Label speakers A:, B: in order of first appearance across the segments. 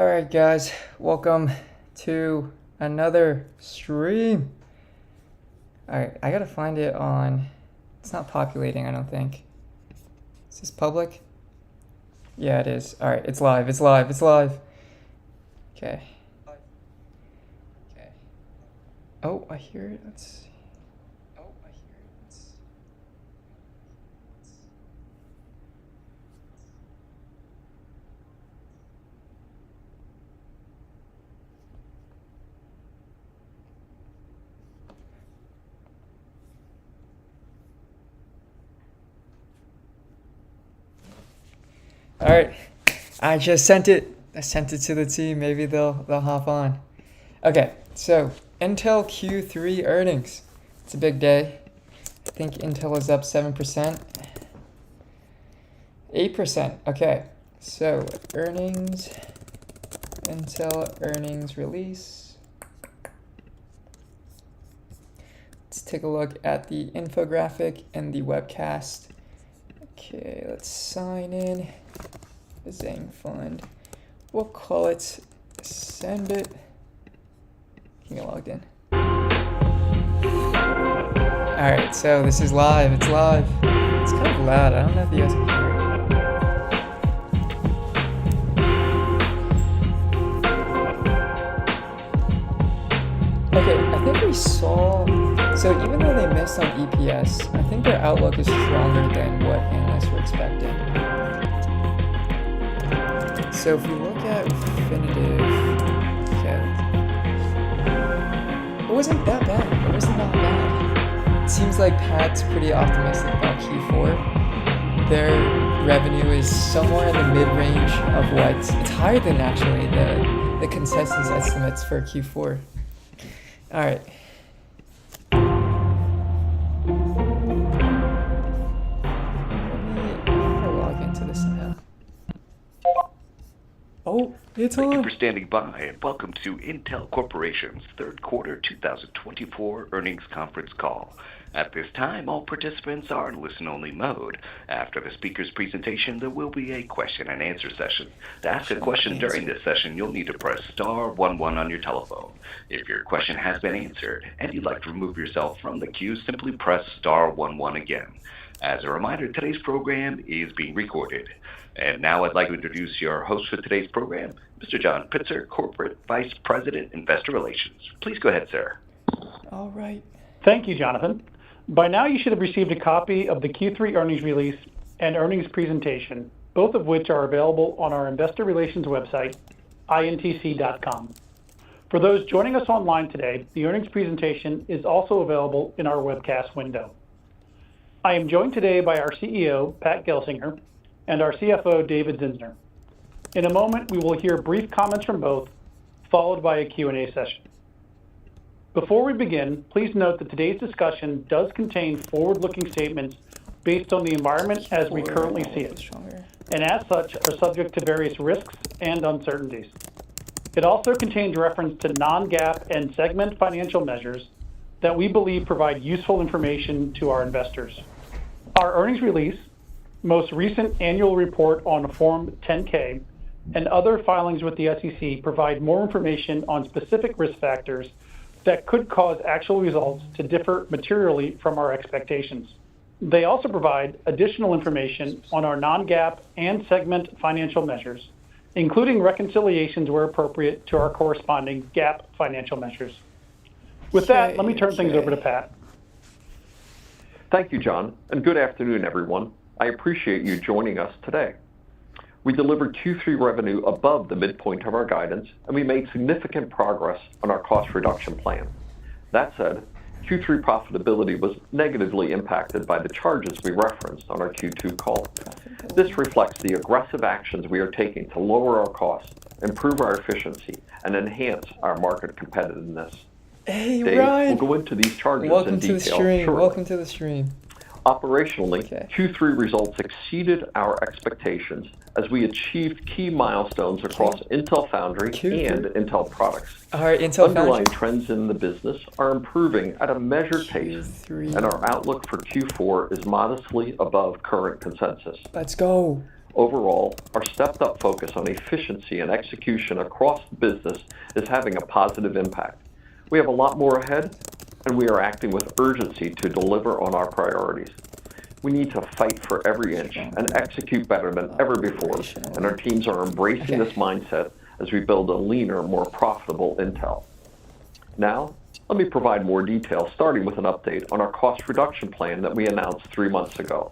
A: Alright guys, welcome to another stream. Alright, I gotta find it on... It's not populating, I don't think. Is this public? Yeah, it is. Alright, it's live, it's live, it's live. Okay. Oh, I hear it. Let's see. All right, I just sent it. I sent it to the team. Maybe they'll hop on. Okay, so Intel Q3 earnings. It's a big day. I think Intel is up 7%, 8%. Okay, so earnings, Intel earnings release. Let's take a look at the infographic and the webcast. Okay, let's sign in. Zang Fund. We'll call it Send It. Can you get logged in? Alright, so this is live. It's live. It's kind of loud. I don't know if you guys can hear it. Okay, I think we saw... So even though they missed on EPS, I think their outlook is stronger than what analysts were expecting. So if you look at Refinitiv, okay, it wasn't that bad. It wasn't that bad. It seems like Pat's pretty optimistic about Q4. Their revenue is somewhere in the mid-range of what, it's higher than actually the consensus estimates for Q4. All right. Oh, it's on.
B: Thank you for standing by and welcome to Intel Corporation's third quarter 2024 earnings conference call. At this time, all participants are in listen-only mode. After the speaker's presentation, there will be a question-and-answer session. To ask a question during this session, you'll need to press star 11 on your telephone. If your question has been answered and you'd like to remove yourself from the queue, simply press star 11 again. As a reminder, today's program is being recorded. And now I'd like to introduce your host for today's program, Mr. John Pitzer, Corporate Vice President, Investor Relations. Please go ahead, sir.
A: All right.
C: Thank you, Jonathan. By now, you should have received a copy of the Q3 earnings release and earnings presentation, both of which are available on our Investor Relations website, intc.com. For those joining us online today, the earnings presentation is also available in our webcast window. I am joined today by our CEO, Pat Gelsinger, and our CFO, David Zinsner. In a moment, we will hear brief comments from both, followed by a Q&A session. Before we begin, please note that today's discussion does contain forward-looking statements based on the environment as we currently see it, and as such are subject to various risks and uncertainties. It also contains reference to non-GAAP and segment financial measures that we believe provide useful information to our investors. Our earnings release, most recent annual report on Form 10-K, and other filings with the SEC provide more information on specific risk factors that could cause actual results to differ materially from our expectations. They also provide additional information on our non-GAAP and segment financial measures, including reconciliations where appropriate to our corresponding GAAP financial measures. With that, let me turn things over to Pat.
D: Thank you, John, and good afternoon, everyone. I appreciate you joining us today. We delivered Q3 revenue above the midpoint of our guidance, and we made significant progress on our cost reduction plan. That said, Q3 profitability was negatively impacted by the charges we referenced on our Q2 call. This reflects the aggressive actions we are taking to lower our costs, improve our efficiency, and enhance our market competitiveness.
A: Hey,
D: Dave
A: Ryan.
D: will go into these charges
A: Welcome
D: in
A: to
D: detail
A: the stream.
D: shortly.
A: Welcome to the stream.
D: Operationally,
A: Okay.
D: Q3 results exceeded our expectations as we achieved key milestones across Intel Foundry and Intel products.
A: All right, Intel
D: Underlying
A: Foundry.
D: trends in the business are improving at a measured pace,
A: Q3.
D: and our outlook for Q4 is modestly above current consensus.
A: Let's go.
D: Overall, our stepped-up focus on efficiency and execution across the business is having a positive impact. We have a lot more ahead, and we are acting with urgency to deliver on our priorities. We need to fight for every inch and execute better than ever before, and our teams are embracing this mindset as we build a leaner, more profitable Intel. Now, let me provide more detail, starting with an update on our cost reduction plan that we announced 3 months ago.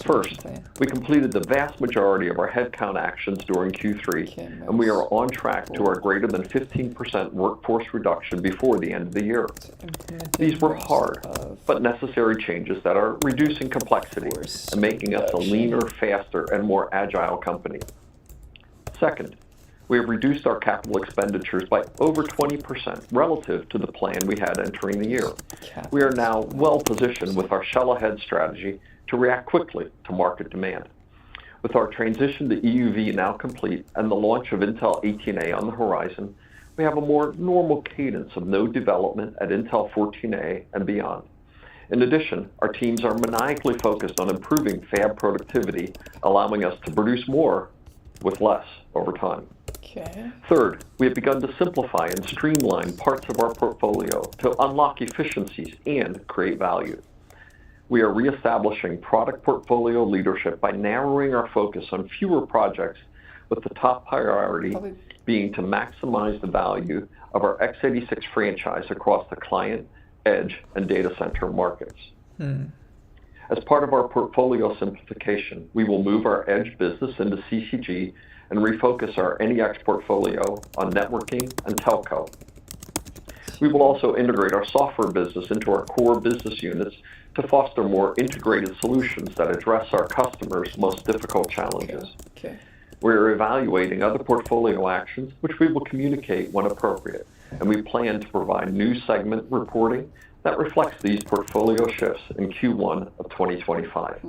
D: First, we completed the vast majority of our headcount actions during Q3, and we are on track to our greater than 15% workforce reduction before the end of the year. These were hard, but necessary changes that are reducing complexity and making us a leaner, faster, and more agile company. Second, we have reduced our capital expenditures by over 20% relative to the plan we had entering the year. We are now well positioned with our shell-ahead strategy to react quickly to market demand. With our transition to EUV now complete and the launch of Intel 18A on the horizon, we have a more normal cadence of node development at Intel 14A and beyond. In addition, our teams are maniacally focused on improving fab productivity, allowing us to produce more with less over time. Third, we have begun to simplify and streamline parts of our portfolio to unlock efficiencies and create value. We are reestablishing product portfolio leadership by narrowing our focus on fewer projects, with the top priority being to maximize the value of our x86 franchise across the client, edge, and data center markets. As part of our portfolio simplification, we will move our edge business into CCG and refocus our NEX portfolio on networking and telco. We will also integrate our software business into our core business units to foster more integrated solutions that address our customers' most difficult challenges. We are evaluating other portfolio actions, which we will communicate when appropriate, and we plan to provide new segment reporting that reflects these portfolio shifts in Q1 of 2025.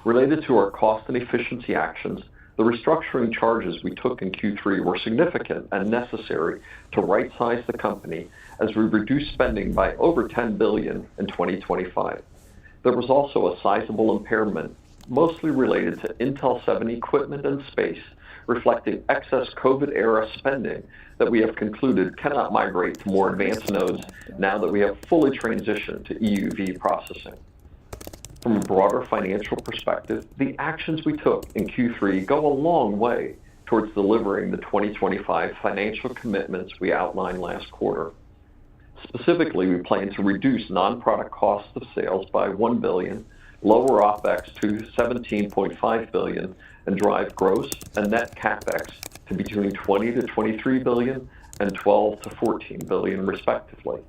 D: Related to our cost and efficiency actions, the restructuring charges we took in Q3 were significant and necessary to right-size the company as we reduced spending by over $10 billion in 2025. There was also a sizable impairment, mostly related to Intel 7 equipment and space, reflecting excess COVID-era spending that we have concluded cannot migrate to more advanced nodes now that we have fully transitioned to EUV processing. From a broader financial perspective, the actions we took in Q3 go a long way towards delivering the 2025 financial commitments we outlined last quarter. Specifically, we plan to reduce non-product costs of sales by $1 billion, lower OpEx to $17.5 billion, and drive gross and net CapEx to between $20 to $23 billion and $12 to $14 billion, respectively.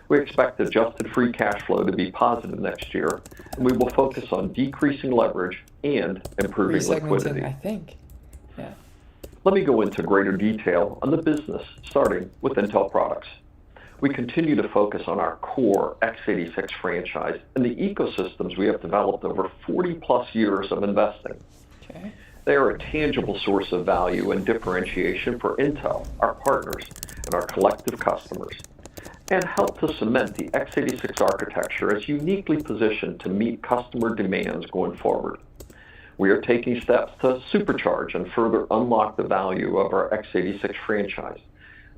D: We expect adjusted free cash flow to be positive next year, and we will focus on decreasing leverage and improving liquidity. Let me go into greater detail on the business, starting with Intel products. We continue to focus on our core x86 franchise and the ecosystems we have developed over 40-plus years of investing. They are a tangible source of value and differentiation for Intel, our partners, and our collective customers, and help to cement the x86 architecture as uniquely positioned to meet customer demands going forward. We are taking steps to supercharge and further unlock the value of our x86 franchise.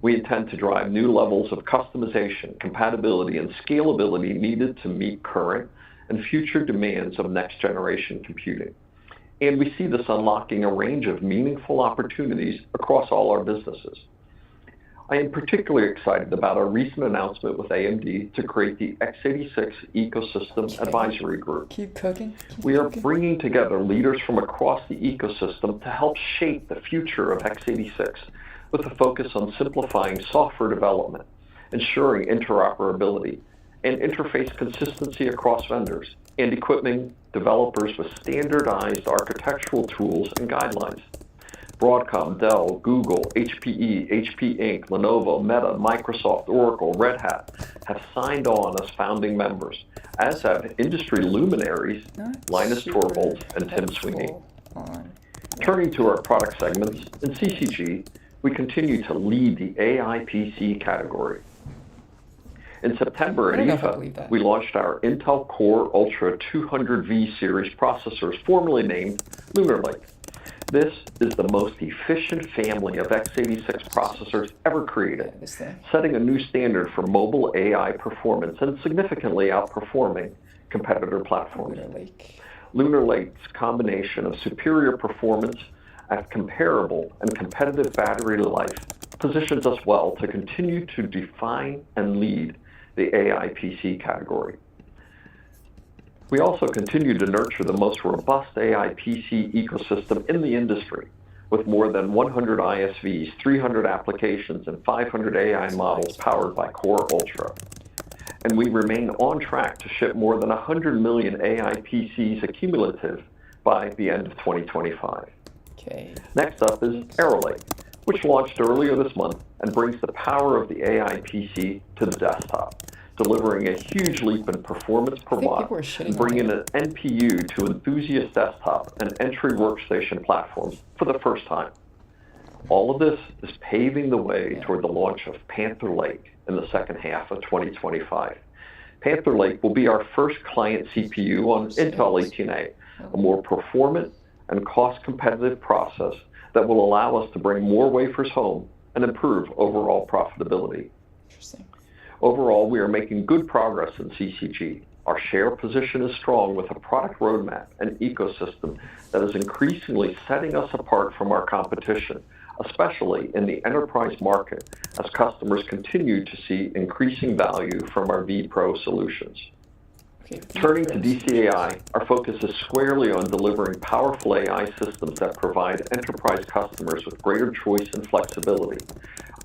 D: We intend to drive new levels of customization, compatibility, and scalability needed to meet current and future demands of next-generation computing. And we see this unlocking a range of meaningful opportunities across all our businesses. I am particularly excited about our recent announcement with AMD to create the x86 Ecosystem Advisory Group. We are bringing together leaders from across the ecosystem to help shape the future of x86 with a focus on simplifying software development, ensuring interoperability, and interface consistency across vendors, and equipping developers with standardized architectural tools and guidelines. Broadcom, Dell, Google, HPE, HP Inc., Lenovo, Meta, Microsoft, Oracle, Red Hat have signed on as founding members, as have industry luminaries Linus Torvalds and Tim Sweeney. Turning to our product segments, in CCG, we continue to lead the AI PC category. In September
A: I
D: at
A: don't know if I believe
D: IFA,
A: that.
D: we launched our Intel Core Ultra 200V series processors, formerly named Lunar Lake. This is the most efficient family of x86 processors ever created,
A: Yeah, this thing.
D: setting a new standard for mobile AI performance and significantly outperforming competitor platforms.
A: Lunar Lake.
D: Lunar Lake's combination of superior performance at comparable and competitive battery life positions us well to continue to define and lead the AI PC category. We also continue to nurture the most robust AI PC ecosystem in the industry, with more than 100 ISVs, 300 applications, and 500 AI models powered by Core Ultra. And we remain on track to ship more than 100 million AI PCs accumulative by the end of 2025.
A: Okay.
D: Next up is Arrow Lake, which launched earlier this month and brings the power of the AI PC to the desktop, delivering a huge leap in performance per watt and bringing an NPU to enthusiast desktop and entry workstation platforms for the first time. All of this is paving the way toward the launch of Panther Lake in the second half of 2025. Panther Lake will be our first client CPU on Intel 18A, a more performant and cost-competitive process that will allow us to bring more wafers home and improve overall profitability.
A: Interesting.
D: Overall, we are making good progress in CCG. Our share position is strong with a product roadmap and ecosystem that is increasingly setting us apart from our competition, especially in the enterprise market, as customers continue to see increasing value from our vPro solutions.
A: Okay,
D: Turning to DCAI, our focus is squarely on delivering powerful AI systems that provide enterprise customers with greater choice and flexibility,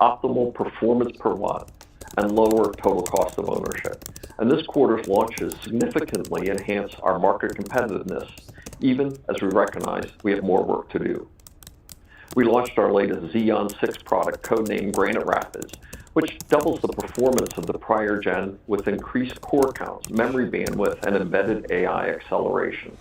D: optimal performance per watt, and lower total cost of ownership. And this quarter's launches significantly enhance our market competitiveness, even as we recognize we have more work to do. We launched our latest Xeon 6 product, codenamed Granite Rapids, which doubles the performance of the prior gen with increased core counts, memory bandwidth, and embedded AI acceleration.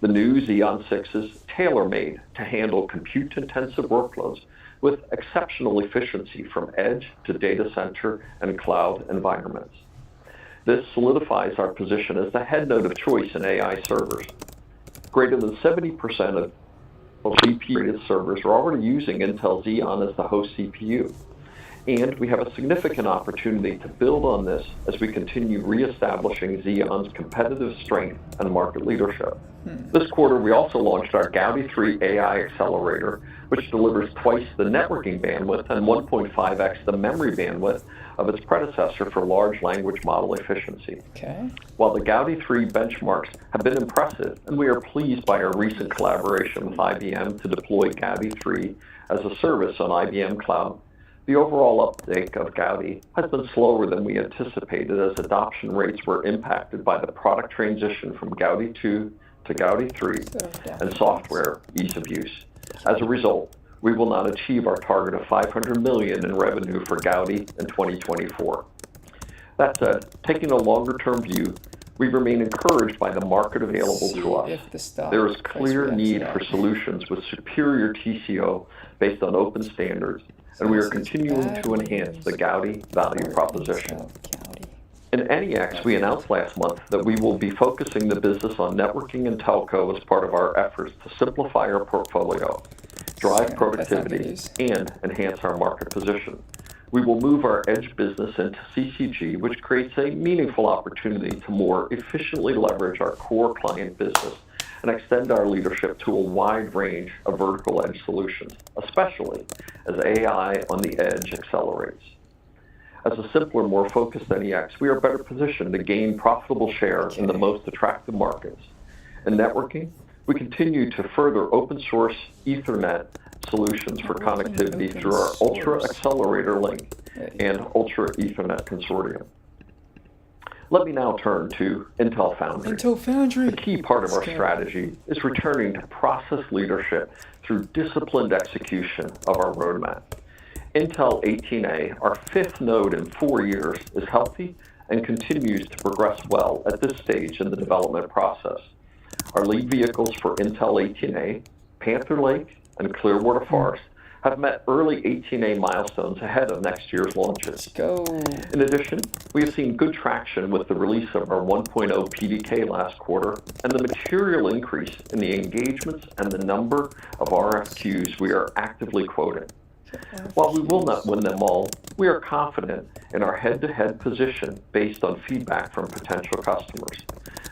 D: The new Xeon 6 is tailor-made to handle compute-intensive workloads with exceptional efficiency from edge to data center and cloud environments. This solidifies our position as the head node of choice in AI servers. Greater than 70% of GPU-rated servers are already using Intel Xeon as the host CPU. And we have a significant opportunity to build on this as we continue reestablishing Xeon's competitive strength and market leadership. This quarter, we also launched our Gaudi 3 AI accelerator, which delivers twice the networking bandwidth and 1.5x the memory bandwidth of its predecessor for large language model efficiency.
A: Okay.
D: While the Gaudi 3 benchmarks have been impressive, and we are pleased by our recent collaboration with IBM to deploy Gaudi 3 as a service on IBM Cloud, the overall uptake of Gaudi has been slower than we anticipated as adoption rates were impacted by the product transition from Gaudi 2 to Gaudi 3 and software ease of use. As a result, we will not achieve our target of $500 million in revenue for Gaudi in 2024. That said, taking a longer-term view, we remain encouraged by the market available to us. There is clear need for solutions with superior TCO based on open standards, and we are continuing to enhance the Gaudi value proposition. In NEX, we announced last month that we will be focusing the business on networking and telco as part of our efforts to simplify our portfolio, drive productivity, and enhance our market position. We will move our edge business into CCG, which creates a meaningful opportunity to more efficiently leverage our core client business and extend our leadership to a wide range of vertical edge solutions, especially as AI on the edge accelerates. As a simpler, more focused NEX, we are better positioned to gain profitable share in the most attractive markets. In networking, we continue to further open source Ethernet solutions for connectivity through our Ultra Accelerator Link and Ultra Ethernet Consortium. Let me now turn to Intel Foundry.
A: Intel Foundry.
D: The key part of our strategy is returning to process leadership through disciplined execution of our roadmap. Intel 18A, our fifth node in 4 years, is healthy and continues to progress well at this stage in the development process. Our lead vehicles for Intel 18A, Panther Lake, and Clearwater Forest have met early 18A milestones ahead of next year's launches.
A: Let's go.
D: In addition, we have seen good traction with the release of our 1.0 PDK last quarter and the material increase in the engagements and the number of RFQs we are actively quoting. While we will not win them all, we are confident in our head-to-head position based on feedback from potential customers.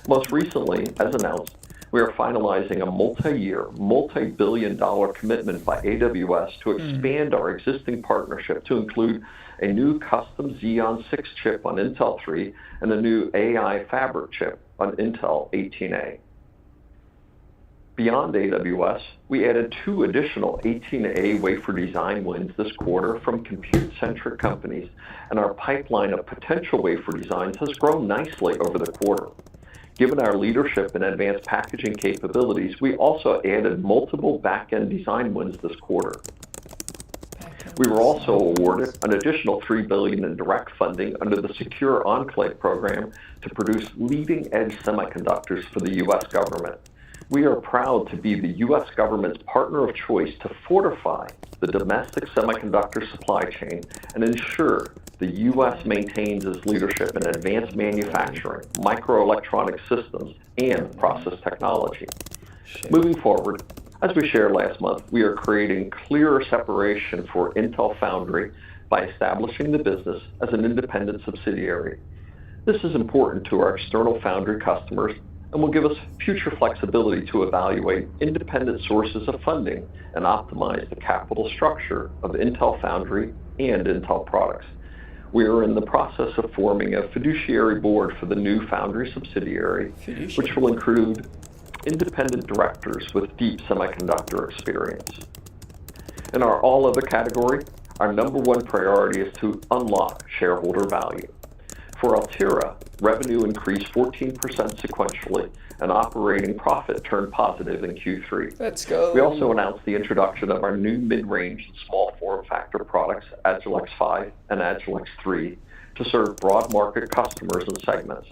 D: Most recently, as announced, we are finalizing a multi-year, multi-billion-dollar commitment by AWS to expand our existing partnership to include a new custom Xeon 6 chip on Intel 3 and a new AI fabric chip on Intel 18A. Beyond AWS, we added 2 additional 18A wafer design wins this quarter from compute-centric companies, and our pipeline of potential wafer designs has grown nicely over the quarter. Given our leadership in advanced packaging capabilities, we also added multiple back-end design wins this quarter. We were also awarded an additional $3 billion in direct funding under the Secure Enclave program to produce leading-edge semiconductors for the U.S. government. We are proud to be the U.S. government's partner of choice to fortify the domestic semiconductor supply chain and ensure the U.S. maintains its leadership in advanced manufacturing, microelectronic systems, and process technology. Moving forward, as we shared last month, we are creating clearer separation for Intel Foundry by establishing the business as an independent subsidiary. This is important to our external foundry customers and will give us future flexibility to evaluate independent sources of funding and optimize the capital structure of Intel Foundry and Intel products. We are in the process of forming a fiduciary board for the new Foundry subsidiary, which will include independent directors with deep semiconductor experience. In our all other category, our number one priority is to unlock shareholder value. For Altera, revenue increased 14% sequentially, and operating profit turned positive in Q3.
A: Let's go.
D: We also announced the introduction of our new mid-range and small form factor products, Agilex 5 and Agilex 3, to serve broad market customers and segments.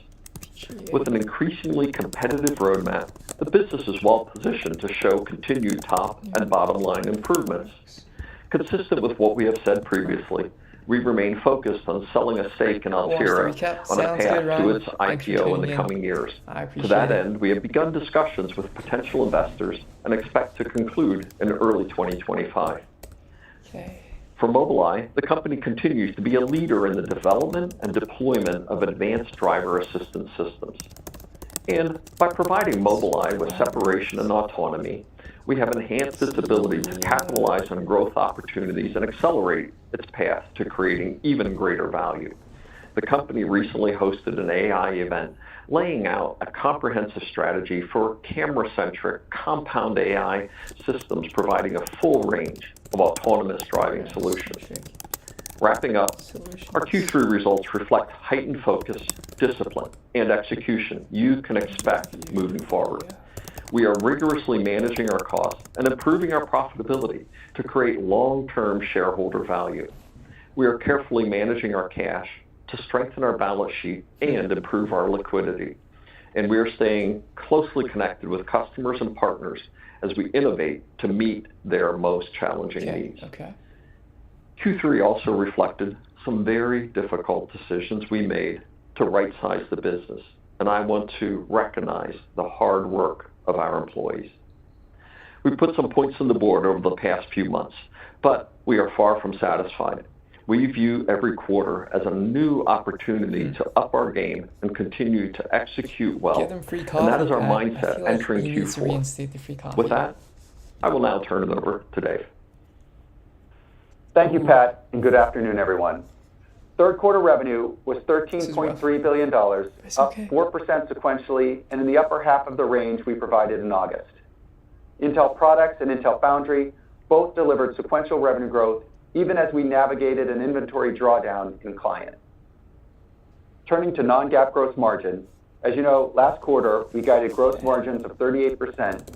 D: With an increasingly competitive roadmap, the business is well positioned to show continued top and bottom line improvements. Consistent with what we have said previously, we remain focused on selling a stake in Altera on a path to its IPO in the coming years. To that end, we have begun discussions with potential investors and expect to conclude in early 2025.
A: Okay.
D: For Mobileye, the company continues to be a leader in the development and deployment of advanced driver assistance systems. And by providing Mobileye with separation and autonomy, we have enhanced its ability to capitalize on growth opportunities and accelerate its path to creating even greater value. The company recently hosted an AI event laying out a comprehensive strategy for camera-centric compound AI systems providing a full range of autonomous driving solutions. Wrapping up, our Q3 results reflect heightened focus, discipline, and execution you can expect moving forward. We are rigorously managing our costs and improving our profitability to create long-term shareholder value. We are carefully managing our cash to strengthen our balance sheet and improve our liquidity. And we are staying closely connected with customers and partners as we innovate to meet their most challenging needs. Q3 also reflected some very difficult decisions we made to right-size the business, and I want to recognize the hard work of our employees. We put some points on the board over the past few months, but we are far from satisfied. We view every quarter as a new opportunity to up our game and continue to execute well, and that is our mindset entering Q4. With that, I will now turn it over to Dave.
E: Thank you, Pat, and good afternoon, everyone. Third quarter revenue was $13.3 billion, up 4% sequentially and in the upper half of the range we provided in August. Intel Products and Intel Foundry both delivered sequential revenue growth even as we navigated an inventory drawdown in client. Turning to non-GAAP gross margin, as you know, last quarter we guided gross margins of 38%,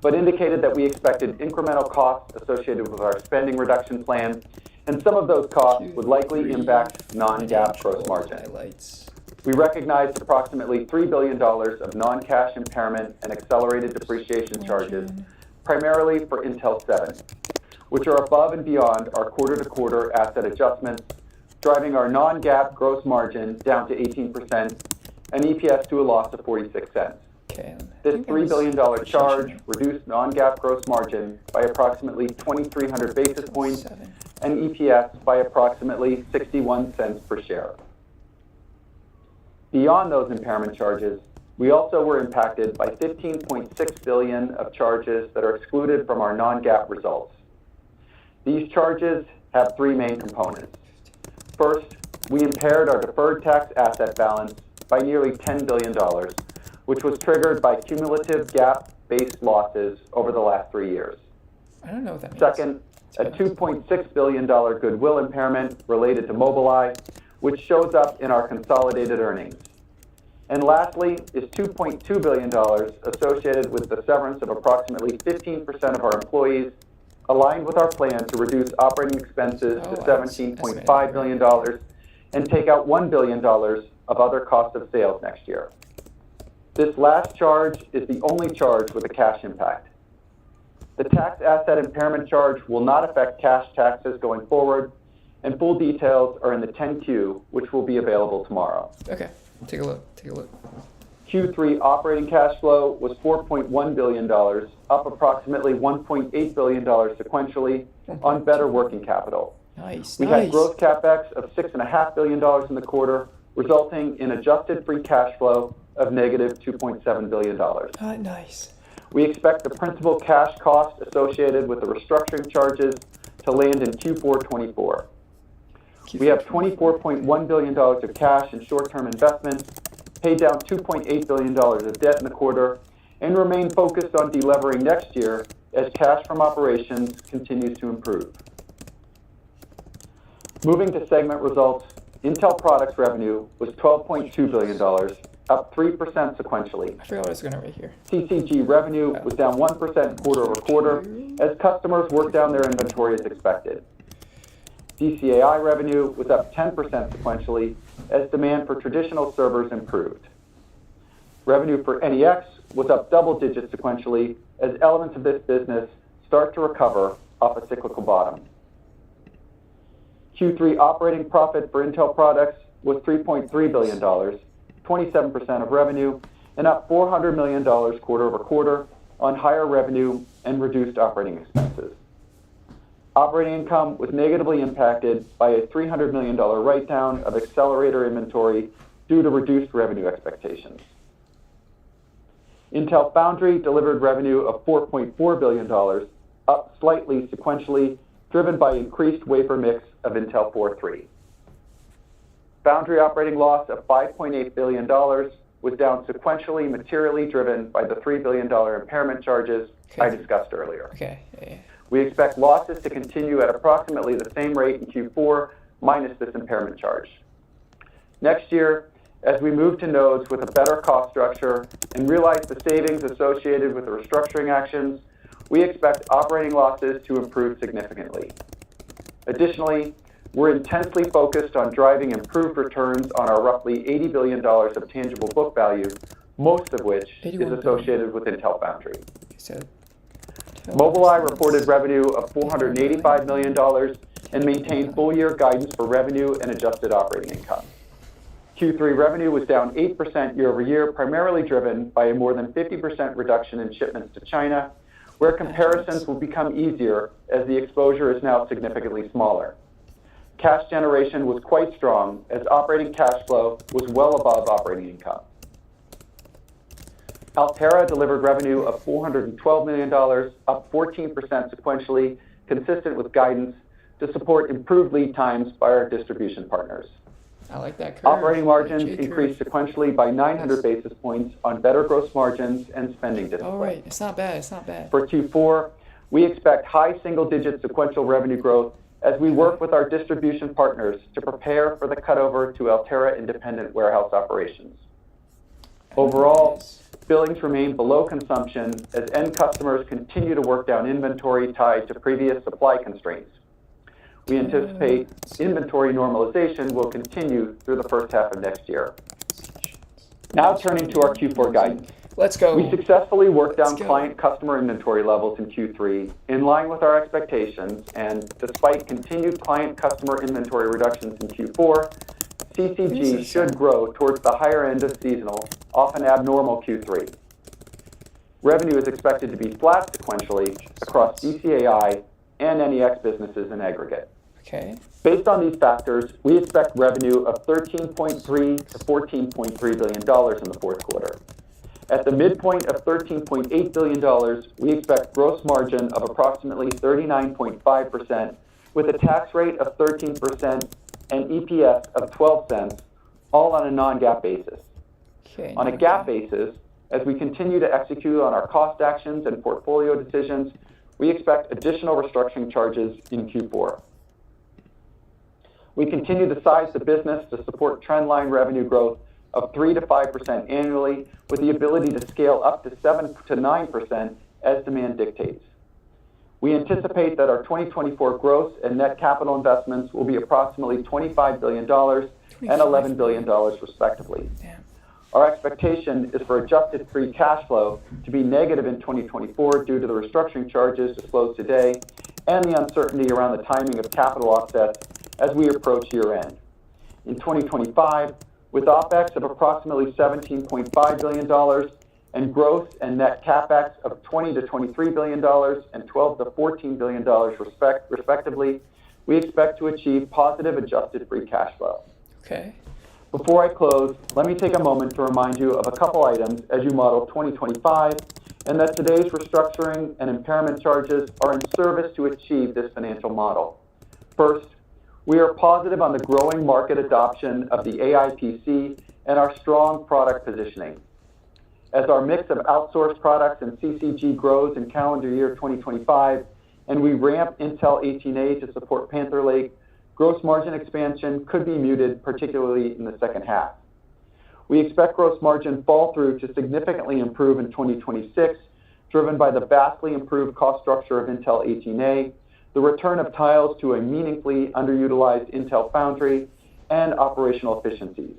E: but indicated that we expected incremental costs associated with our spending reduction plan, and some of those costs would likely impact non-GAAP gross margin. We recognized approximately $3 billion of non-cash impairment and accelerated depreciation charges primarily for Intel 7, which are above and beyond our quarter-to-quarter asset adjustments, driving our non-GAAP gross margin down to 18% and EPS to a loss of 46 cents.
A: Okay.
E: This $3 billion charge reduced non-GAAP gross margin by approximately 2,300 basis points and EPS by approximately 61 cents per share. Beyond those impairment charges, we also were impacted by $15.6 billion of charges that are excluded from our non-GAAP results. These charges have three main components. First, we impaired our deferred tax asset balance by nearly $10 billion, which was triggered by cumulative GAAP-based losses over the last 3 years.
A: I don't know what that means.
E: Second, a $2.6 billion goodwill impairment related to Mobileye, which shows up in our consolidated earnings. And lastly is $2.2 billion associated with the severance of approximately 15% of our employees, aligned with our plan to reduce operating expenses to $17.5 billion and take out $1 billion of other cost of sales next year. This last charge is the only charge with a cash impact. The tax asset impairment charge will not affect cash taxes going forward, and full details are in the 10-Q, which will be available tomorrow.
A: Okay, take a look.
E: Q3 operating cash flow was $4.1 billion, up approximately $1.8 billion sequentially on better working capital. We had gross CapEx of $6.5 billion in the quarter, resulting in adjusted free cash flow of negative $2.7 billion.
A: Nice.
E: We expect the principal cash cost associated with the restructuring charges to land in Q4 24. We have $24.1 billion of cash and short-term investments, paid down $2.8 billion of debt in the quarter, and remain focused on delevering next year as cash from operations continues to improve. Moving to segment results, Intel Products revenue was $12.2 billion, up 3% sequentially.
A: I forgot what I was going to write here.
E: CCG revenue was down 1% quarter over quarter as customers worked down their inventory as expected. DCAI revenue was up 10% sequentially as demand for traditional servers improved. Revenue for NEX was up double digits sequentially as elements of this business start to recover off a cyclical bottom. Q3 operating profit for Intel Products was $3.3 billion, 27% of revenue, and up $400 million quarter over quarter on higher revenue and reduced operating expenses. Operating income was negatively impacted by a $300 million write-down of accelerator inventory due to reduced revenue expectations. Intel Foundry delivered revenue of $4.4 billion, up slightly sequentially, driven by increased wafer mix of Intel 4-3. Foundry operating loss of $5.8 billion was down sequentially, materially driven by the $3 billion impairment charges I discussed earlier. We expect losses to continue at approximately the same rate in Q4, minus this impairment charge. Next year, as we move to nodes with a better cost structure and realize the savings associated with the restructuring actions, we expect operating losses to improve significantly. Additionally, we're intensely focused on driving improved returns on our roughly $80 billion of tangible book value, most of which is associated with Intel Foundry. Mobileye reported revenue of $485 million and maintained full-year guidance for revenue and adjusted operating income. Q3 revenue was down 8% year over year, primarily driven by a more than 50% reduction in shipments to China, where comparisons will become easier as the exposure is now significantly smaller. Cash generation was quite strong as operating cash flow was well above operating income. Altera delivered revenue of $412 million, up 14% sequentially, consistent with guidance to support improved lead times by our distribution partners.
A: I like that curve.
E: Operating margins increased sequentially by 900 basis points on better gross margins and spending discipline.
A: Oh, right. It's not bad.
E: For Q4, we expect high single-digit sequential revenue growth as we work with our distribution partners to prepare for the cutover to Altera independent warehouse operations. Overall, billings remain below consumption as end customers continue to work down inventory tied to previous supply constraints. We anticipate inventory normalization will continue through the first half of next year. Now turning to our Q4 guidance.
A: Let's go.
E: We successfully worked down
A: Let's go.
E: client customer inventory levels in Q3 in line with our expectations, and despite continued client customer inventory reductions in Q4, CCG should grow towards the higher end of seasonal, often abnormal Q3. Revenue is expected to be flat sequentially across DCAI and NEX businesses in aggregate.
A: Okay.
E: Based on these factors, we expect revenue of $13.3 to $14.3 billion in the fourth quarter. At the midpoint of $13.8 billion, we expect gross margin of approximately 39.5% with a tax rate of 13% and EPS of 12 cents, all on a non-GAAP basis.
A: Okay.
E: On a GAAP basis, as we continue to execute on our cost actions and portfolio decisions, we expect additional restructuring charges in Q4. We continue to size the business to support trendline revenue growth of 3 to 5% annually, with the ability to scale up to 7 to 9% as demand dictates. We anticipate that our 2024 gross and net capital investments will be approximately $25 billion and $11 billion, respectively.
A: Damn.
E: Our expectation is for adjusted free cash flow to be negative in 2024 due to the restructuring charges disclosed today and the uncertainty around the timing of capital offsets as we approach year-end. In 2025, with OPEX of approximately $17.5 billion and gross and net CAPEX of $20 to $23 billion and $12 to $14 billion respectively, we expect to achieve positive adjusted free cash flow.
A: Okay.
E: Before I close, let me take a moment to remind you of a couple items as you model 2025, and that today's restructuring and impairment charges are in service to achieve this financial model. First, we are positive on the growing market adoption of the AI PC and our strong product positioning. As our mix of outsourced products and CCG grows in calendar year 2025, and we ramp Intel 18A to support Panther Lake, gross margin expansion could be muted, particularly in the second half. We expect gross margin fall through to significantly improve in 2026, driven by the vastly improved cost structure of Intel 18A, the return of tiles to a meaningfully underutilized Intel foundry, and operational efficiencies.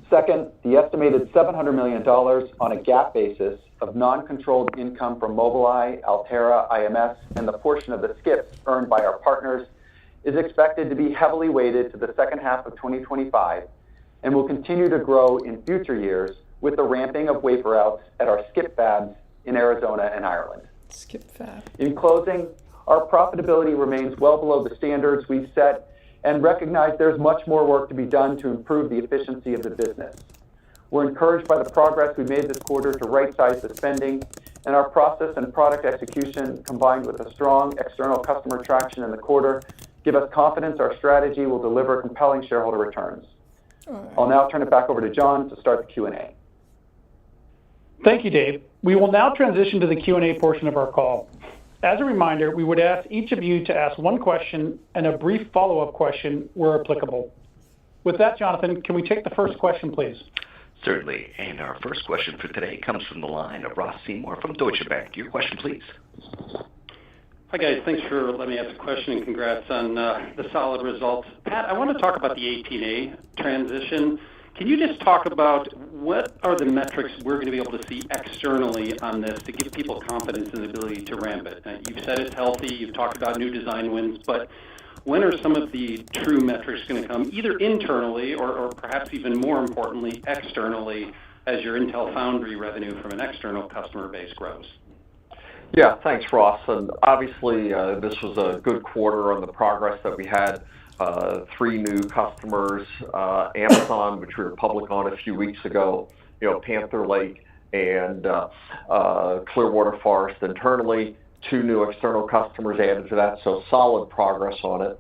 E: Second, the estimated $700 million on a GAAP basis of non-controlled income from Mobileye, Altera, IMS, and the portion of the SCIPs earned by our partners is expected to be heavily weighted to the second half of 2025 and will continue to grow in future years with the ramping of wafer outs at our SCIP fabs in Arizona and Ireland.
A: SCIP fab.
E: In closing, our profitability remains well below the standards we've set and recognize there's much more work to be done to improve the efficiency of the business. We're encouraged by the progress we made this quarter to right-size the spending, and our process and product execution, combined with a strong external customer traction in the quarter, give us confidence our strategy will deliver compelling shareholder returns. I'll now turn it back over to John to start the Q&A.
C: Thank you, Dave. We will now transition to the Q&A portion of our call. As a reminder, we would ask each of you to ask one question and a brief follow-up question where applicable. With that, Jonathan, can we take the first question, please?
B: Certainly. And our first question for today comes from the line of Ross Seymour from Deutsche Bank. Your question, please.
F: Hi, guys. Thanks for letting me ask a question, and congrats on the solid results. Pat, I want to talk about the 18A transition. Can you just talk about what are the metrics we're going to be able to see externally on this to give people confidence in the ability to ramp it? You've said it's healthy. You've talked about new design wins, but when are some of the true metrics going to come, either internally or perhaps even more importantly, externally, as your Intel Foundry revenue from an external customer base grows?
D: Yeah, thanks, Ross. And obviously, this was a good quarter on the progress that we had. 3 new customers, Amazon, which we were public on a few weeks ago, Panther Lake and Clearwater Forest internally, 2 new external customers added to that, so solid progress on it.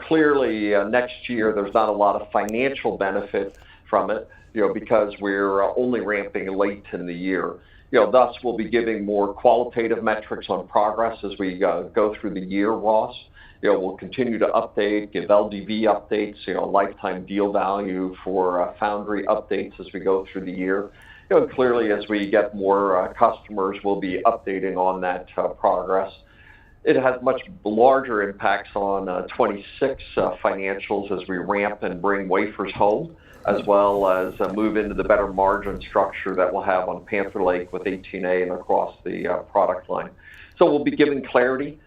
D: Clearly, next year, there's not a lot of financial benefit from it, because we're only ramping late in the year. Thus, we'll be giving more qualitative metrics on progress as we go through the year, Ross. We'll continue to update, give LDV updates, lifetime deal value for Foundry updates as we go through the year. Clearly, as we get more customers, we'll be updating on that progress. it has much larger impacts on 26 financials as we ramp and bring wafers home, as well as move into the better margin structure that we'll have on Panther Lake with 18A and across the product line. So we'll be giving clarity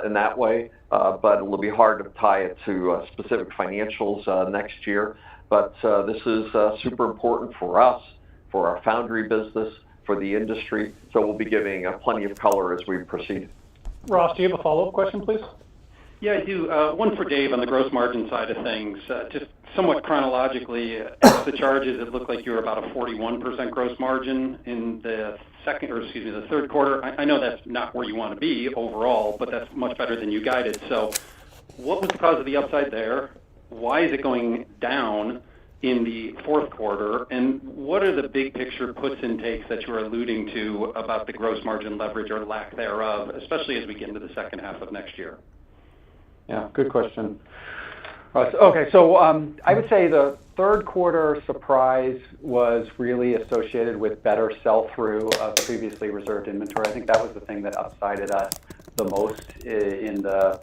D: in that way, but it will be hard to tie it to specific financials next year. But this is super important for us, for our foundry business, for the industry. So we'll be giving plenty of color as we proceed.
C: Ross, do you have a follow-up question, please?
F: Yeah, I do. One for Dave on the gross margin side of things. Just somewhat chronologically, as the charges, it looked like you were about a 41% gross margin in the third quarter. I know that's not where you want to be overall, but that's much better than you guided. So what was the cause of the upside there? Why is it going down in the fourth quarter? And what are the big picture puts and takes that you're alluding to about the gross margin leverage or lack thereof, especially as we get into the second half of next year?
E: Yeah, good question. Okay, so I would say the third quarter surprise was really associated with better sell-through of previously reserved inventory. I think that was the thing that upsided us the most in the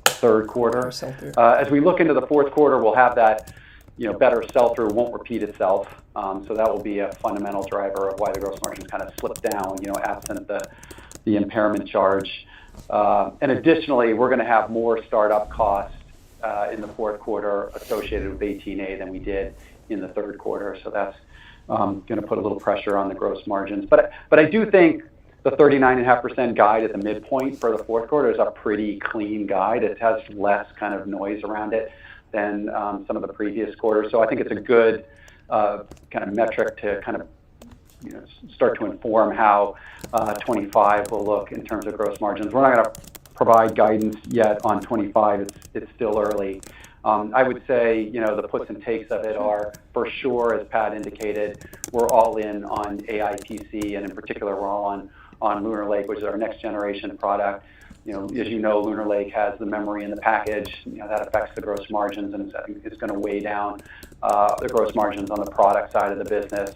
E: third quarter. As we look into the fourth quarter, we'll have that, better sell-through won't repeat itself. So that will be a fundamental driver of why the gross margins kind of slipped down, absent the impairment charge. And additionally, we're going to have more startup costs in the fourth quarter associated with 18A than we did in the third quarter. So that's going to put a little pressure on the gross margins. But I do think the 39.5% guide at the midpoint for the fourth quarter is a pretty clean guide. It has less kind of noise around it than some of the previous quarters. So I think it's a good kind of metric to kind of start to inform how 25 will look in terms of gross margins. We're not going to provide guidance yet on 25. It's still early. I would say, the puts and takes of it are, for sure, as Pat indicated, we're all in on AI PC, and in particular, we're all on Lunar Lake, which is our next generation product. As you know, Lunar Lake has the memory in the package. That affects the gross margins, and I think it's going to weigh down the gross margins on the product side of the business,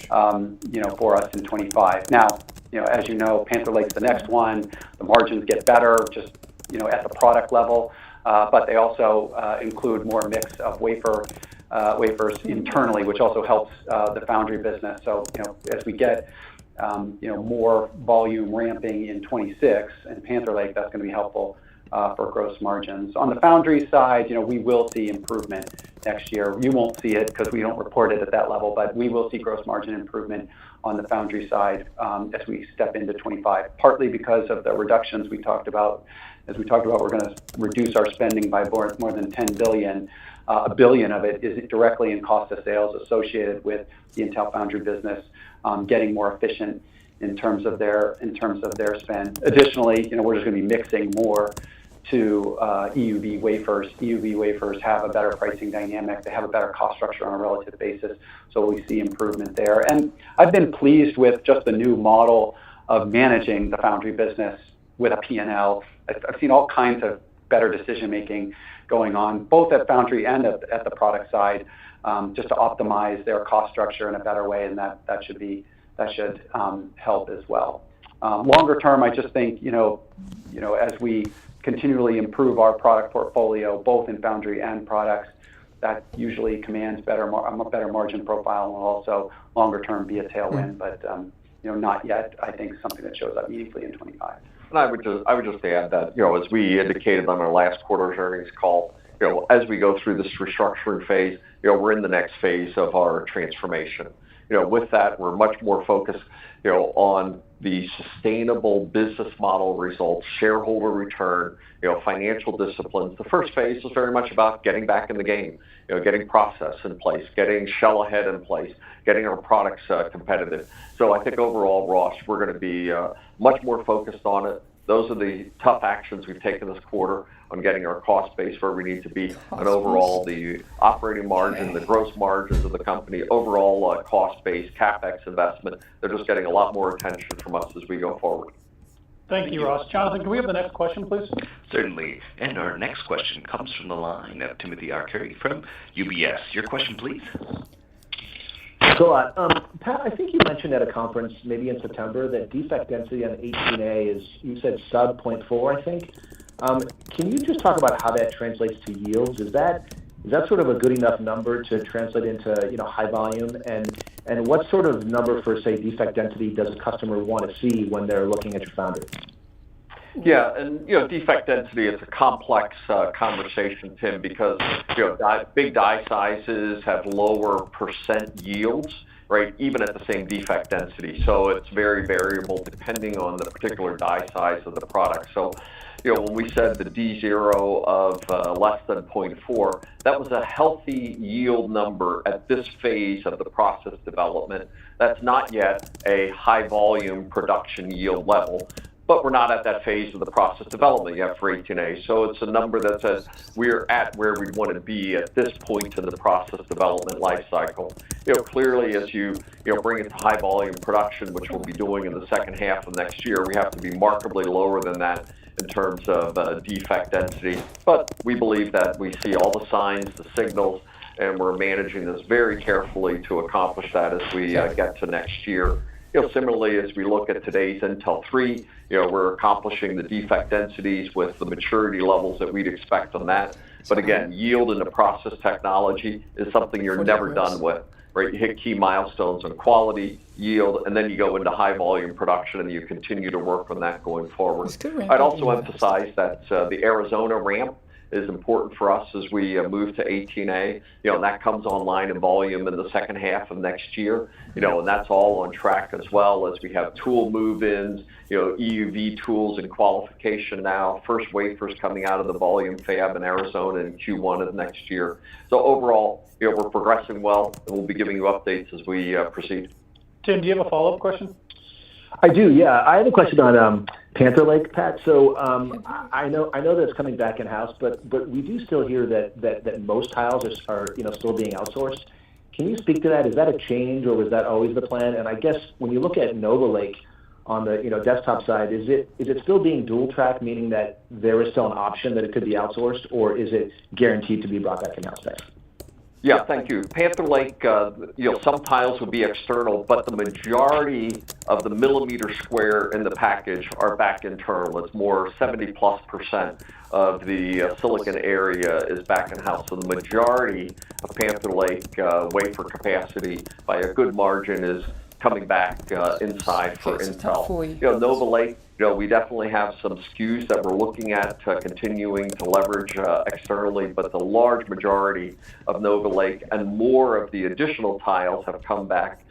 E: for us in 25. Now, as you know, Panther Lake's the next one. The margins get better just, at the product level, but they also include more mix of wafers internally, which also helps the foundry business. So, as we get more volume ramping in 26 and Panther Lake, that's going to be helpful for gross margins. On the foundry side, we will see improvement next year. You won't see it because we don't report it at that level, but we will see gross margin improvement on the foundry side as we step into 25, partly because of the reductions we talked about. As we talked about, we're going to reduce our spending by more than $10 billion. $1 billion of it is directly in cost of sales associated with the Intel Foundry business getting more efficient in terms of their spend. Additionally, we're just going to be mixing more to EUV wafers. EUV wafers have a better pricing dynamic. They have a better cost structure on a relative basis, so we see improvement there. And I've been pleased with just the new model of managing the foundry business with a P&L. I've seen all kinds of better decision-making going on, both at foundry and at the product side, just to optimize their cost structure in a better way, and that should help as well. Longer term, I just think, as we continually improve our product portfolio, both in foundry and products, that usually commands a better margin profile, and will also longer term be a tailwind, but not yet. I think something that shows up meaningfully in 25.
D: And I would just add that, as we indicated on our last quarter's earnings call, as we go through this restructuring phase, we're in the next phase of our transformation. With that, we're much more focused, on the sustainable business model results, shareholder return, financial disciplines. The first phase is very much about getting back in the game, getting process in place, getting shell ahead in place, getting our products competitive. So I think overall, Ross, we're going to be much more focused on it. Those are the tough actions we've taken this quarter on getting our cost base where we need to be, and overall the operating margin, the gross margins of the company, overall cost base, CapEx investment. They're just getting a lot more attention from us as we go forward.
C: Thank you, Ross. Jonathan, can we have the next question, please?
B: Certainly. And our next question comes from the line of Timothy Arcuri from UBS. Your question, please.
G: So, Pat, I think you mentioned at a conference maybe in September that defect density on 18A is, you said sub 0.4, I think. Can you just talk about how that translates to yields? Is that sort of a good enough number to translate into high volume? And what sort of number for, say, defect density does a customer want to see when they're looking at your foundry?
D: Yeah, and defect density is a complex conversation, Tim, because big die sizes have lower percent yields, right? Even at the same defect density, so it's very variable depending on the particular die size of the product. So, when we said the D0 of less than 0.4, that was a healthy yield number at this phase of the process development. That's not yet a high volume production yield level, but we're not at that phase of the process development yet for 18A. So it's a number that says we're at where we want to be at this point in the process development life cycle. Clearly as you bring it to high volume production, which we'll be doing in the second half of next year, we have to be markedly lower than that in terms of defect density. But we believe that we see all the signs, the signals, and we're managing this very carefully to accomplish that as we get to next year. Similarly, as we look at today's Intel 3, we're accomplishing the defect densities with the maturity levels that we'd expect on that. But again, yield in the process technology is something you're never done with, right? You hit key milestones on quality, yield, and then you go into high volume production and you continue to work on that going forward. I'd also emphasize that the Arizona ramp is important for us as we move to 18A. And that comes online in volume in the second half of next year. And that's all on track as well as we have tool move-ins, EUV tools in qualification now, first wafers coming out of the volume fab in Arizona in Q1 of next year. So overall, we're progressing well, and we'll be giving you updates as we proceed.
C: Tim, do you have a follow-up question?
G: I do, yeah. I have a question on Panther Lake, Pat. So I know that it's coming back in house, but we do still hear that most tiles are still being outsourced. Can you speak to that? Is that a change, or was that always the plan? And I guess when you look at Nova Lake on the desktop side, is it still being dual track, meaning that there is still an option that it could be outsourced, or is it guaranteed to be brought back in house?
D: Yeah, thank you. Panther Lake, some tiles will be external, but the majority of the millimeter square in the package are back internal. It's more 70+% of the silicon area is back in house. So the majority of Panther Lake wafer capacity by a good margin is coming back inside for Intel. Nova Lake, we definitely have some SKUs that we're looking at continuing to leverage externally, but the large majority of Nova Lake and more of the additional tiles have come back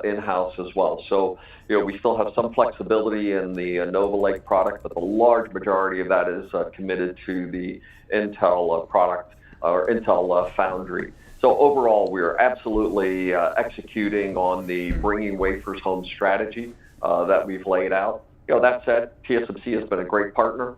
D: in-house as well. So, we still have some flexibility in the Nova Lake product, but the large majority of that is committed to the Intel product or Intel foundry. So overall, we are absolutely executing on the bringing wafers home strategy that we've laid out. That said, TSMC has been a great partner.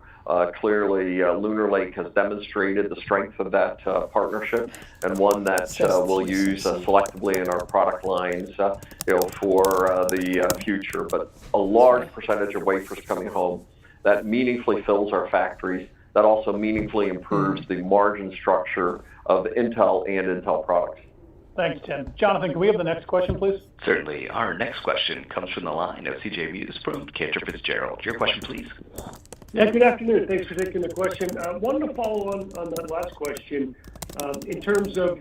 D: Clearly, Lunar Lake has demonstrated the strength of that partnership, and one that we'll use selectively in our product lines, for the future. But a large percentage of wafers coming home that meaningfully fills our factories, that also meaningfully improves the margin structure of Intel and Intel products.
C: Thanks, Tim. Jonathan, can we have the next question, please?
B: Certainly. Our next question comes from the line of CJ Muse from Cantor Fitzgerald. Your question, please.
H: Yeah, good afternoon. Thanks for taking the question. Wanted to follow on that last question in terms of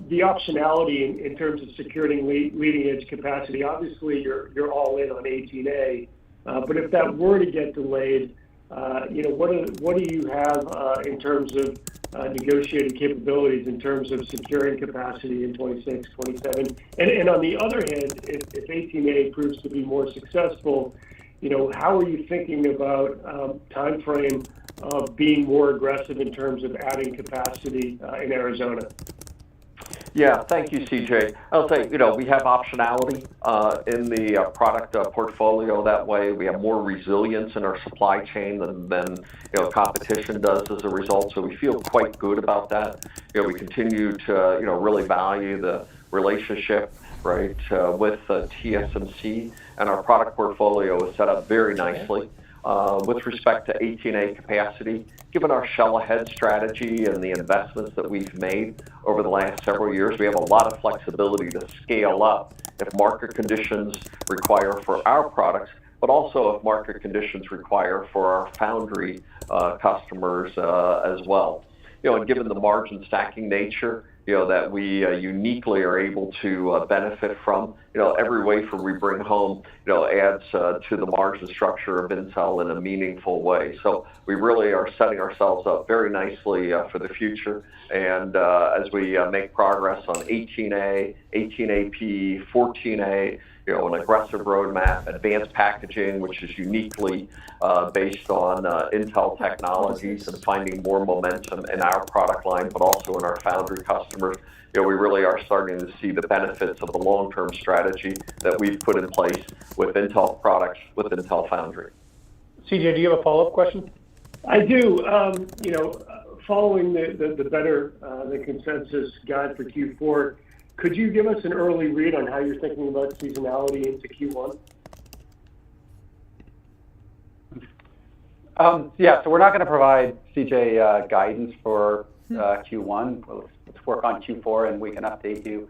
H: the optionality in terms of securing leading edge capacity. Obviously, you're all in on 18A, but if that were to get delayed, what do you have in terms of negotiated capabilities in terms of securing capacity in 26, 27? And on the other hand, if 18A proves to be more successful, how are you thinking about time frame of being more aggressive in terms of adding capacity in Arizona?
D: Yeah, thank you, CJ. I'll say, we have optionality in the product portfolio. That way, we have more resilience in our supply chain than competition does as a result. So we feel quite good about that. We continue to really value the relationship, right, with TSMC, and our product portfolio is set up very nicely with respect to 18A capacity, given our shell-ahead strategy and the investments that we've made over the last several years, we have a lot of flexibility to scale up if market conditions require for our products, but also if market conditions require for our foundry customers as well. And given the margin stacking nature, that we uniquely are able to benefit from, every wafer we bring home, adds to the margin structure of Intel in a meaningful way. So we really are setting ourselves up very nicely for the future. And as we make progress on 18A, 18AP, 14A, an aggressive roadmap, advanced packaging, which is uniquely based on Intel technologies and finding more momentum in our product line, but also in our foundry customers. We really are starting to see the benefits of the long-term strategy that we've put in place with Intel products, with Intel Foundry.
C: CJ, do you have a follow-up question?
H: I do. Following the better the consensus guide for Q4, could you give us an early read on how you're thinking about seasonality into Q1?
E: So we're not going to provide, CJ, guidance for Q1. Let's work on Q4, and we can update you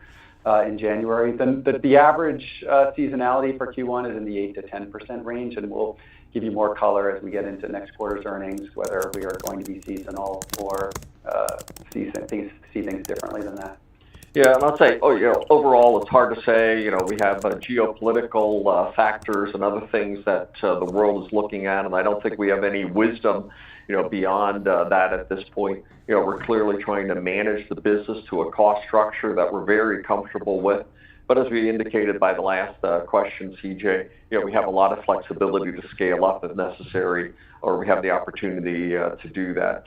E: in January. The average seasonality for Q1 is in the 8 to 10% range, and we'll give you more color as we get into next quarter's earnings, whether we are going to be seasonal or see things differently than that.
D: Yeah, and I'll say, overall, it's hard to say. We have geopolitical factors and other things that the world is looking at, and I don't think we have any wisdom, beyond that at this point. We're clearly trying to manage the business to a cost structure that we're very comfortable with. But as we indicated by the last question, CJ, we have a lot of flexibility to scale up if necessary, or we have the opportunity to do that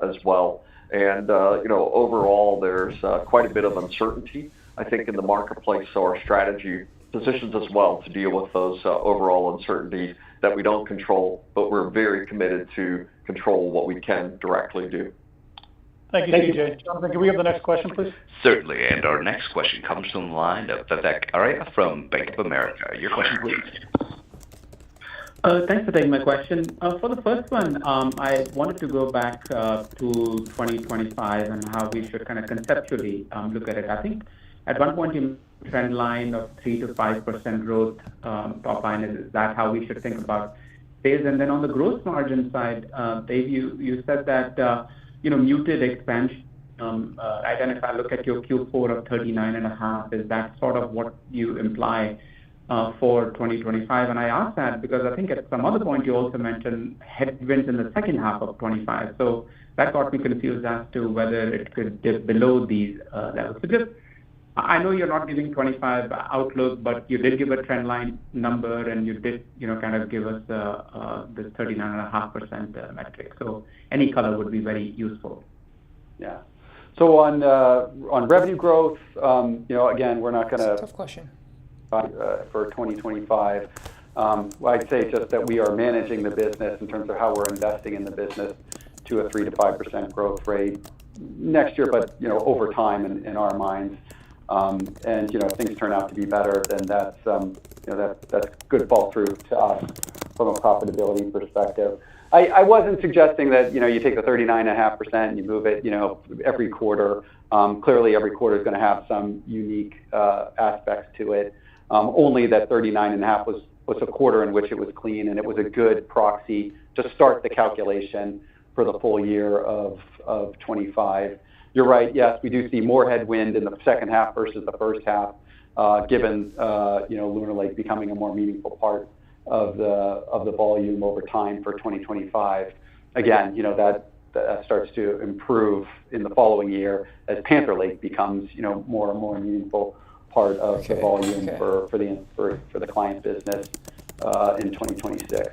D: as well. And, overall, there's quite a bit of uncertainty, I think, in the marketplace. So our strategy positions us well to deal with those overall uncertainties that we don't control, but we're very committed to control what we can directly do.
C: Thank you, CJ. Jonathan, can we have the next question, please?
B: Certainly. And our next question comes from the line of Vivek Arya from Bank of America. Your question, please.
I: Thanks for taking my question. For the first one, I wanted to go back to 2025 and how we should kind of conceptually look at it. I think at one point you trend line of 3 to 5% growth top line. Is that how we should think about sales? And then on the gross margin side, Dave, you said that muted expansion. Right, and if I look at your Q4 of 39.5, is that sort of what you imply for 2025? And I ask that because I think at some other point you also mentioned headwinds in the second half of 25. So that got me confused as to whether it could dip below these levels. So just, I know you're not giving 25 outlook, but you did give a trend line number, and you did, kind of give us this 39.5% metric. So any color would be very useful.
E: Yeah. So on revenue growth, again, we're not going to.
A: Tough question.
E: For 2025, I'd say just that we are managing the business in terms of how we're investing in the business to a 3 to 5% growth rate next year, but over time in our minds. And if things turn out to be better, then that's good fall through to us from a profitability perspective. I wasn't suggesting that you take the 39.5% and you move it every quarter. Clearly, every quarter is going to have some unique aspects to it. Only that 39.5 was a quarter in which it was clean, and it was a good proxy to start the calculation for the full year of 25. You're right. Yes, we do see more headwind in the second half versus the first half, given Lunar Lake becoming a more meaningful part of the volume over time for 2025. Again, that starts to improve in the following year as Panther Lake becomes more and more meaningful part of the volume for the client business in 2026.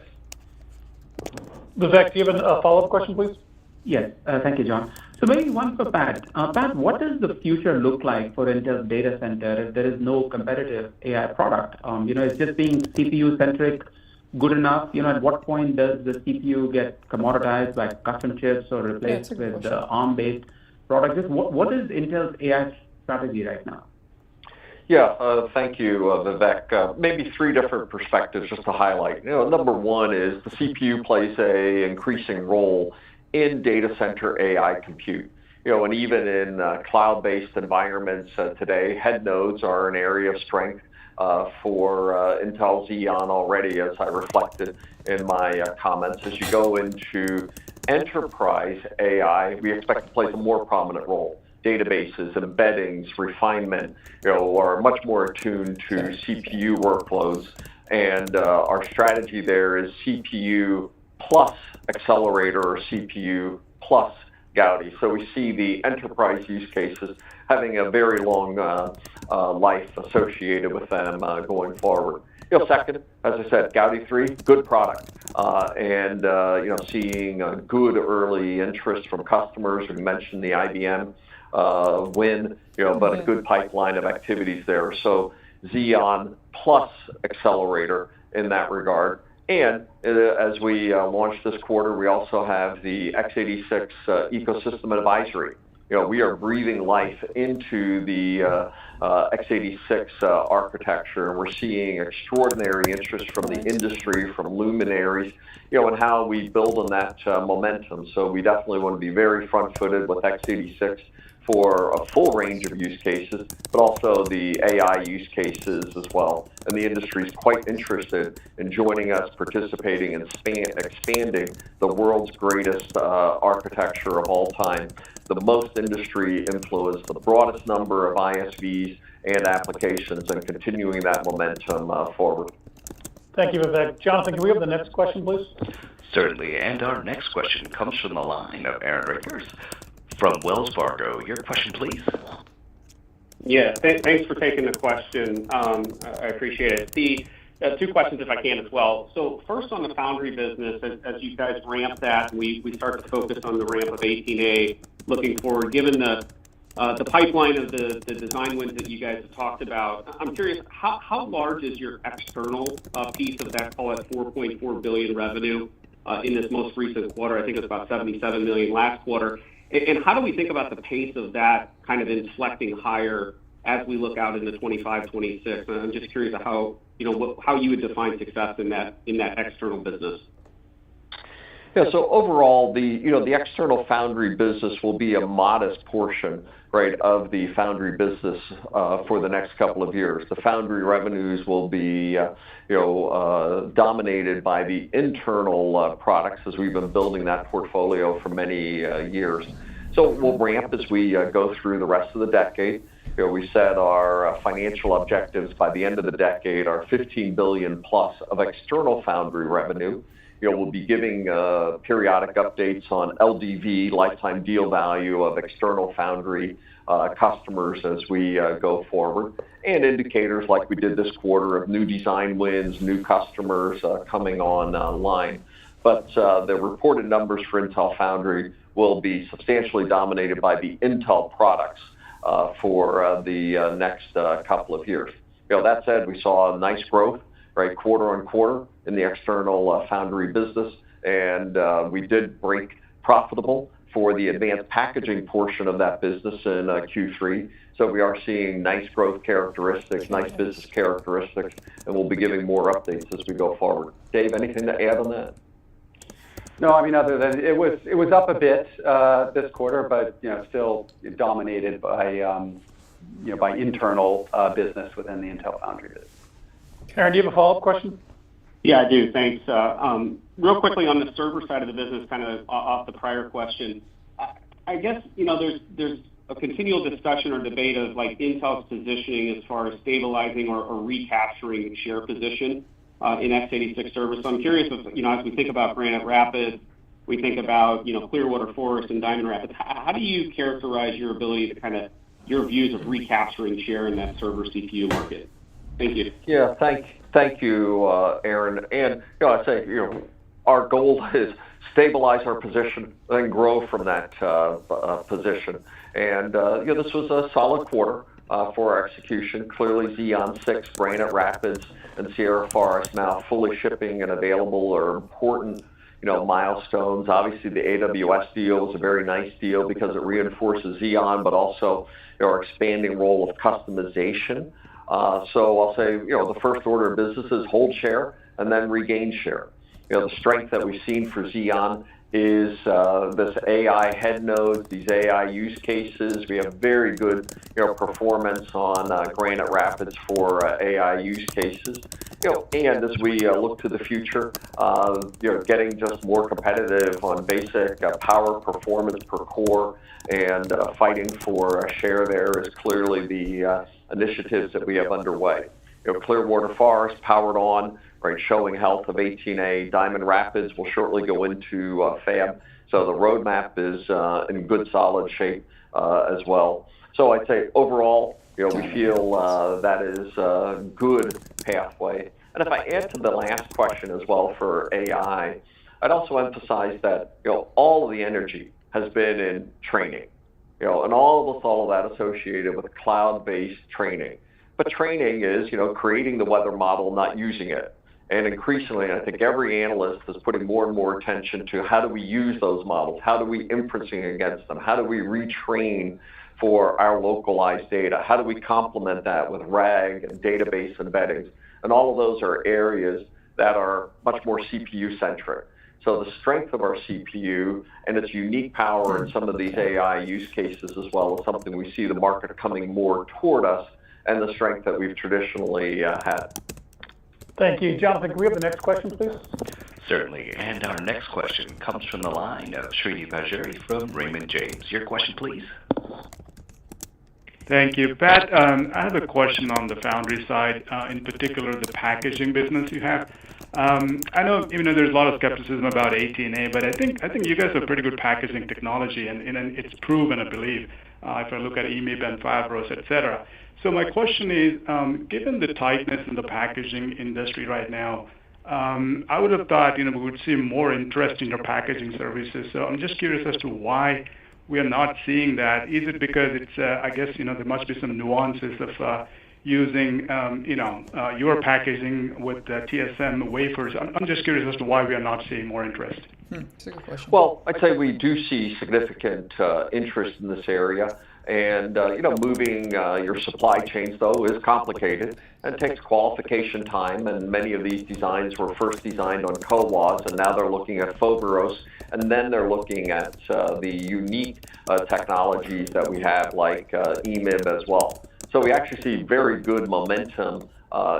C: Vivek, do you have a follow-up question, please?
I: Yes, thank you, John. So maybe one for Pat. Pat, what does the future look like for Intel's data center if there is no competitive AI product? Is just being CPU-centric good enough? At what point does the CPU get commoditized by custom chips or replaced with the ARM-based product? Just what is Intel's AI strategy right now?
D: Yeah, thank you, Vivek. Maybe three different perspectives just to highlight. Number one is the CPU plays a increasing role in data center AI compute. And even in cloud-based environments today, head nodes are an area of strength for Intel Xeon already, as I reflected in my comments. As you go into enterprise AI, we expect to play a more prominent role. Databases, embeddings, refinement, are much more attuned to CPU workloads. And our strategy there is CPU plus accelerator or CPU plus Gaudi. So we see the enterprise use cases having a very long life associated with them going forward. Second, as I said, Gaudi 3, good product, and seeing good early interest from customers. We mentioned the IBM win, but a good pipeline of activities there. So Xeon plus accelerator in that regard. And as we launch this quarter, we also have the x86 ecosystem advisory. We are breathing life into the x86 architecture, and we're seeing extraordinary interest from the industry, from luminaries, and how we build on that momentum. So we definitely want to be very front-footed with x86 for a full range of use cases, but also the AI use cases as well. And the industry is quite interested in joining us, participating and expanding the world's greatest architecture of all time, the most industry influence, the broadest number of ISVs and applications, and continuing that momentum forward.
C: Thank you, Vivek. Jonathan, can we have the next question, please?
B: Certainly, and our next question comes from the line of Aaron Rakers from Wells Fargo. Your question, please.
J: Yeah, thanks for taking the question. I appreciate it. Two questions, if I can, as well. So first, on the foundry business, as you guys ramp that, we start to focus on the ramp of 18A looking forward. Given the pipeline of the design wins that you guys have talked about, I'm curious, how large is your external piece of that, call it $4.4 billion revenue in this most recent quarter? I think it was about $77 million last quarter. And how do we think about the pace of that kind of inflecting higher as we look out into 25, 26? And I'm just curious how you would define success in that external business.
D: Yeah, so overall, the external foundry business will be a modest portion, right, of the foundry business for the next couple of years. The foundry revenues will be, dominated by the internal products, as we've been building that portfolio for many years. So we'll ramp as we go through the rest of the decade. We set our financial objectives by the end of the decade are $15 billion plus of external foundry revenue. We'll be giving periodic updates on LDV, lifetime deal value of external foundry customers as we go forward, and indicators like we did this quarter of new design wins, new customers coming online. But the reported numbers for Intel Foundry will be substantially dominated by the Intel products for the next couple of years. That said, we saw a nice growth, right, quarter on quarter in the external foundry business, and we did break profitable for the advanced packaging portion of that business in Q3. So we are seeing nice growth characteristics, nice business characteristics, and we'll be giving more updates as we go forward. Dave, anything to add on that?
E: No, I mean, other than it was up a bit this quarter, but still dominated by by internal business within the Intel Foundry business.
C: Aaron, do you have a follow-up question?
J: Yeah, I do. Thanks. Real quickly on the server side of the business, kind of off the prior question, I guess there's a continual discussion or debate of like Intel's positioning as far as stabilizing or recapturing share position in x86 servers. So I'm curious if, as we think about Granite Rapids, we think about Clearwater Forest and Diamond Rapids. How do you characterize your ability to your views of recapturing share in that server CPU market? Thank you.
D: Yeah, thank you, Aaron. And I say, our goal is stabilize our position and grow from that position. And this was a solid quarter for our execution. Clearly, Xeon 6, Granite Rapids, and Sierra Forest now fully shipping and available are important milestones. Obviously, the AWS deal is a very nice deal because it reinforces Xeon, but also our expanding role of customization So I'll say, the first order of business is hold share and then regain share. The strength that we've seen for Xeon is this AI head nodes, these AI use cases. We have very good, performance on Granite Rapids for AI use cases. And as we look to the future, getting just more competitive on basic power performance per core and fighting for a share there is clearly the initiatives that we have underway. Clearwater Forest powered on, right, showing health of 18A. Diamond Rapids will shortly go into fab. So the roadmap is in good, solid shape as well. So I'd say overall, we feel that is a good pathway. And if I add to the last question as well for AI, I'd also emphasize that, all of the energy has been in training, and all of that associated with cloud-based training. But training is, creating the weather model, not using it. And increasingly, I think every analyst is putting more and more attention to how do we use those models? How do we inferencing against them? How do we retrain for our localized data? How do we complement that with RAG and database embeddings? And all of those are areas that are much more CPU-centric. So the strength of our CPU and its unique power in some of these AI use cases as well is something we see the market coming more toward us and the strength that we've traditionally had.
C: Thank you. Jonathan, can we have the next question, please?
B: Certainly. And our next question comes from the line of Srini Pajjuri from Raymond James. Your question, please.
K: Thank you. Pat, I have a question on the foundry side, in particular the packaging business you have. I know there's a lot of skepticism about 18A, but I think you guys have pretty good packaging technology, and it's proven, I believe, if I look at EMIB and Fabros, et cetera. So my question is, given the tightness in the packaging industry right now, I would have thought we would see more interest in your packaging services. So I'm just curious as to why we are not seeing that. Is it because it's, I guess, there must be some nuances of using, your packaging with the TSM wafers? I'm just curious as to why we are not seeing more interest.
A: That's a good question.
D: Well, I'd say we do see significant interest in this area. And, moving your supply chains, though, is complicated and takes qualification time. And many of these designs were first designed on CoWoS, and now they're looking at Foveros. And then they're looking at the unique technologies that we have, like EMIB as well. So we actually see very good momentum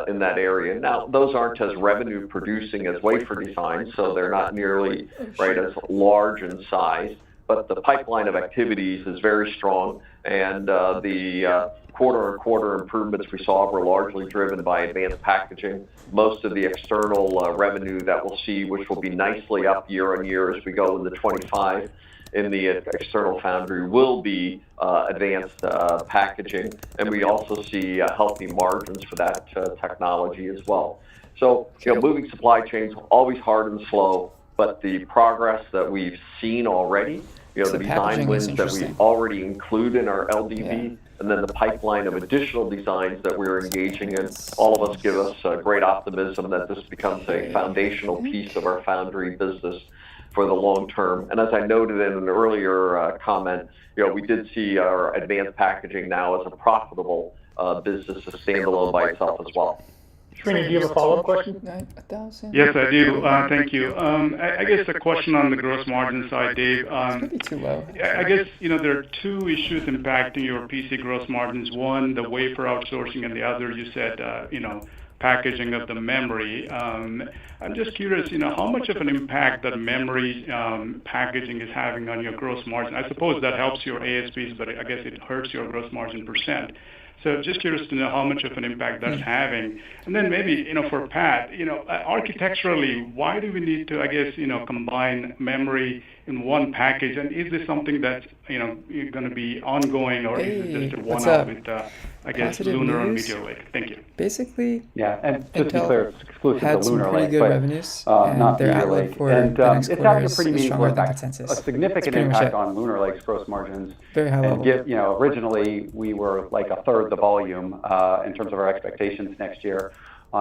D: in that area. Now, those aren't as revenue producing as wafer designs, so they're not nearly as large in size. But the pipeline of activities is very strong, and the quarter-on-quarter improvements we saw were largely driven by advanced packaging. Most of the external revenue that we'll see, which will be nicely up year on year as we go into 25 in the external foundry, will be advanced packaging, and we also see healthy margins for that technology as well. So, moving supply chains always hard and slow, but the progress that we've seen already, the design wins that we already include in our LDV, and then the pipeline of additional designs that we're engaging in, all of us give us great optimism that this becomes a foundational piece of our foundry business for the long term. And as I noted in an earlier comment, we did see our advanced packaging now as a profitable business to standalone by itself as well.
C: Srini, do you have a follow-up question?
K: Yes, I do. Thank you. I guess a question on the gross margin side, Dave.
A: It's maybe too low.
K: I guess, there are two issues impacting your PC gross margins. One, the wafer outsourcing, and the other, you said, packaging of the memory. I'm just curious, how much of an impact that memory packaging is having on your gross margin? I suppose that helps your ASPs, but I guess it hurts your gross margin percent. So just curious to know how much of an impact that's having. And then maybe, for Pat, architecturally, why do we need to, I guess, combine memory in one package? And is this something that's, going to be ongoing, or is it just a one-off with, I guess, Lunar and Meteor Lake? Thank you.
A: Basically,
L: yeah, and just to be clear, it's exclusive
A: had
L: to Lunar
A: some pretty
L: Lake,
A: good
L: but
A: revenues,
L: not
A: their
L: Meteor
A: outlook
L: Lake.
A: for
L: And
A: the next
L: it's
A: quarter
L: having a pretty
A: is
L: meaningful
A: stronger than
L: impact,
A: consensus.
L: a significant impact on Lunar Lake's gross margins.
A: Very high level.
L: And originally we were like a third the volume in terms of our expectations next year.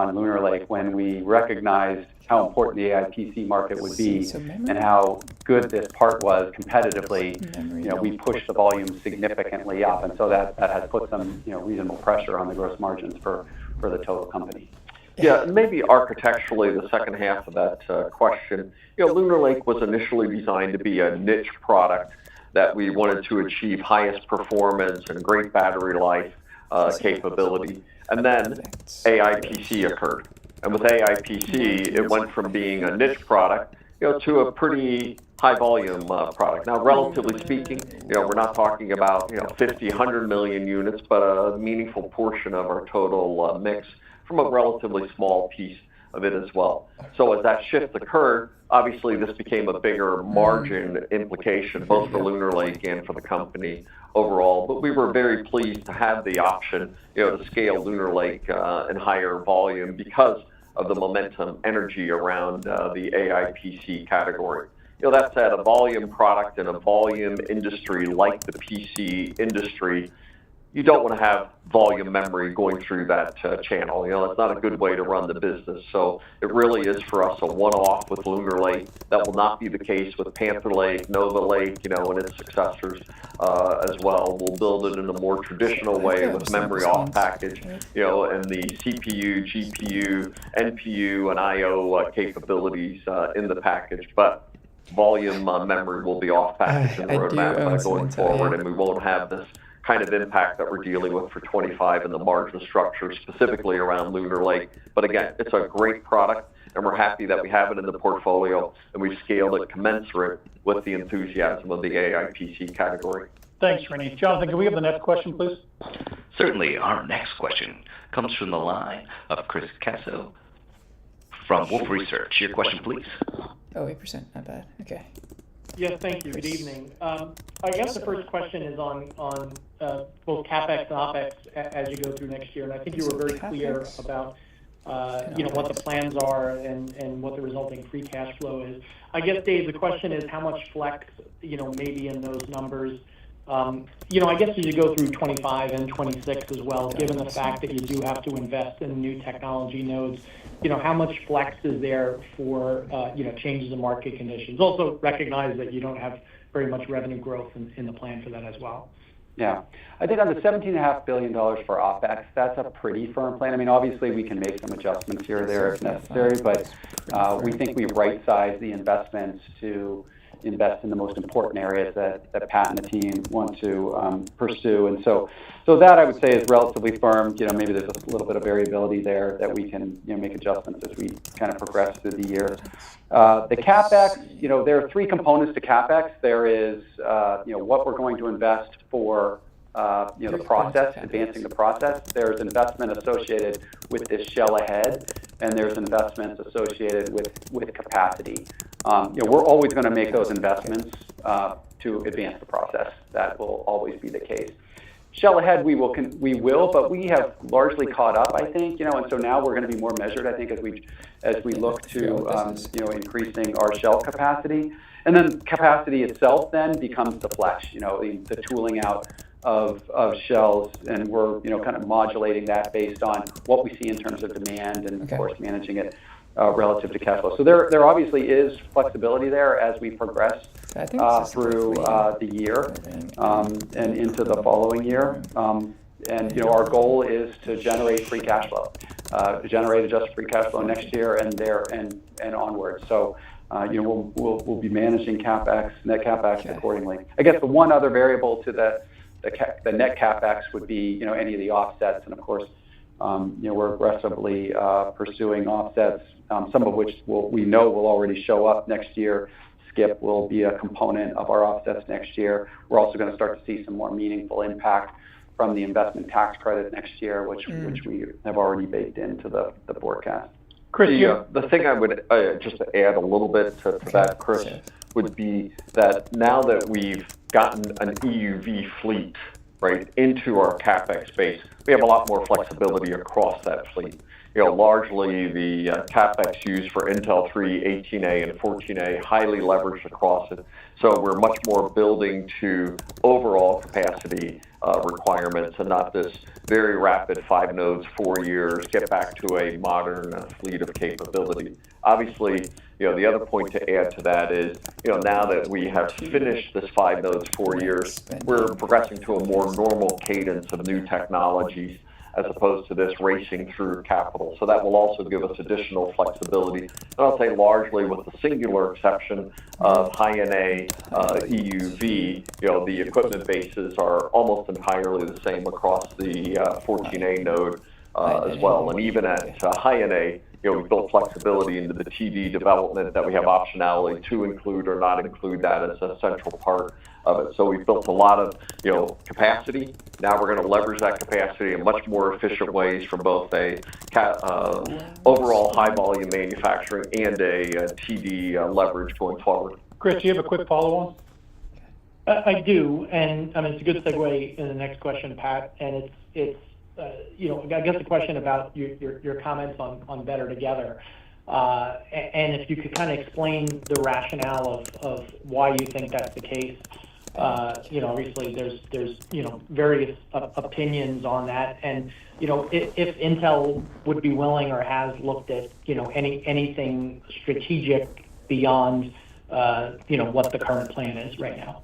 L: Lunar Lake when we recognized how important the AI PC market would be and how good this part was competitively. We pushed the volume significantly up, and so that has put some reasonable pressure on the gross margins for the total company.
D: Yeah, and maybe architecturally, the second half of that question, Lunar Lake was initially designed to be a niche product that we wanted to achieve highest performance and great battery life capability. And then AI PC occurred. And with AI PC, it went from being a niche product to a pretty high volume product. Now, relatively speaking, we're not talking about 50, 100 million units, but a meaningful portion of our total mix from a relatively small piece of it as well. So as that shift occurred, obviously this became a bigger margin implication, both for Lunar Lake and for the company overall. But we were very pleased to have the option, to scale Lunar Lake in higher volume because of the momentum energy around the AI PC category. That said, a volume product in a volume industry like the PC industry, you don't want to have volume memory going through that channel. It's not a good way to run the business. So it really is for us a one-off with Lunar Lake. That will not be the case with Panther Lake, Nova Lake, and its successors as well. We'll build it in a more traditional way with memory off package, and the CPU, GPU, NPU, and I/O capabilities in the package. But volume memory will be off package in the roadmap going forward, and we won't have this kind of impact that we're dealing with for 25 in the margin structure, specifically around Lunar Lake. But again, it's a great product, and we're happy that we have it in the portfolio, and we've scaled it commensurate with the enthusiasm of the AI PC category.
C: Thanks, Srini. Jonathan, can we have the next question, please?
B: Certainly. Our next question comes from the line of Chris Caso from Wolfe Research. Your question, please.
A: Oh, 8%, not bad. Okay.
M: Yes, thank you. Good evening. I guess the first question is on both CapEx and OpEx as you go through next year. And I think you were very clear about what the plans are and what the resulting free cash flow is. I guess, Dave, the question is how much flex, maybe in those numbers. I guess as you go through 25 and 26 as well, given the fact that you do have to invest in new technology nodes, how much flex is there for, changes in market conditions? Also recognize that you don't have very much revenue growth in the plan for that as well.
L: Yeah. I think on the $17.5 billion for OpEx, that's a pretty firm plan. I mean, obviously we can make some adjustments here or there if necessary, but we think we right-size the investments to invest in the most important areas that Pat and the team want to pursue. And so that I would say is relatively firm. Maybe there's a little bit of variability there that we can make adjustments as we kind of progress through the year. The CapEx, there are three components to CapEx. There is, what we're going to invest for, the process, advancing the process. There's investment associated with this shell ahead, and there's investments associated with capacity. We're always going to make those investments to advance the process. That will always be the case. Shell ahead, we will, but we have largely caught up, I think, and so now we're going to be more measured, I think, as we look to, increasing our shell capacity. And then capacity itself then becomes the flex, the tooling out of shells, and we're, kind of modulating that based on what we see in terms of demand and, of course, managing it relative to cash flow. So there obviously is flexibility there as we progress through the year and into the following year. And our goal is to generate free cash flow, to generate adjusted free cash flow next year and onward. So we'll be managing CapEx, net CapEx accordingly. I guess the one other variable to the net CapEx would be any of the offsets, and of course we're aggressively pursuing offsets, some of which we know will already show up next year. Skip will be a component of our offsets next year. We're also going to start to see some more meaningful impact from the investment tax credit next year, which we have already baked into the forecast.
C: Chris,
D: the thing I would just to add a little bit to that, Chris, would be that now that we've gotten an EUV fleet right into our CapEx space, we have a lot more flexibility across that fleet. largely the CapEx used for Intel 3, 18A, and 14A highly leveraged across it. So we're much more building to overall capacity requirements and not this very rapid 5 nodes, 4 years, get back to a modern fleet of capability. Obviously, the other point to add to that is, now that we have finished this 5 nodes, 4 years, we're progressing to a more normal cadence of new technologies as opposed to this racing through capital. So that will also give us additional flexibility. And I'll say largely with the singular exception of high-NA EUV, the equipment bases are almost entirely the same across the 14A node as well. And even at high-NA, we built flexibility into the TD development that we have optionality to include or not include that as a central part of it. So we've built a lot of capacity. Now we're going to leverage that capacity in much more efficient ways for both a overall high volume manufacturing and a TD leverage going forward.
C: Chris, do you have a quick follow-on?
M: I do, and it's a good segue in the next question, Pat. And it's I guess the question about your comments on Better Together, and if you could kind of explain the rationale of why you think that's the case. Obviously there's various opinions on that, and if Intel would be willing or has looked at anything strategic beyond what the current plan is right now.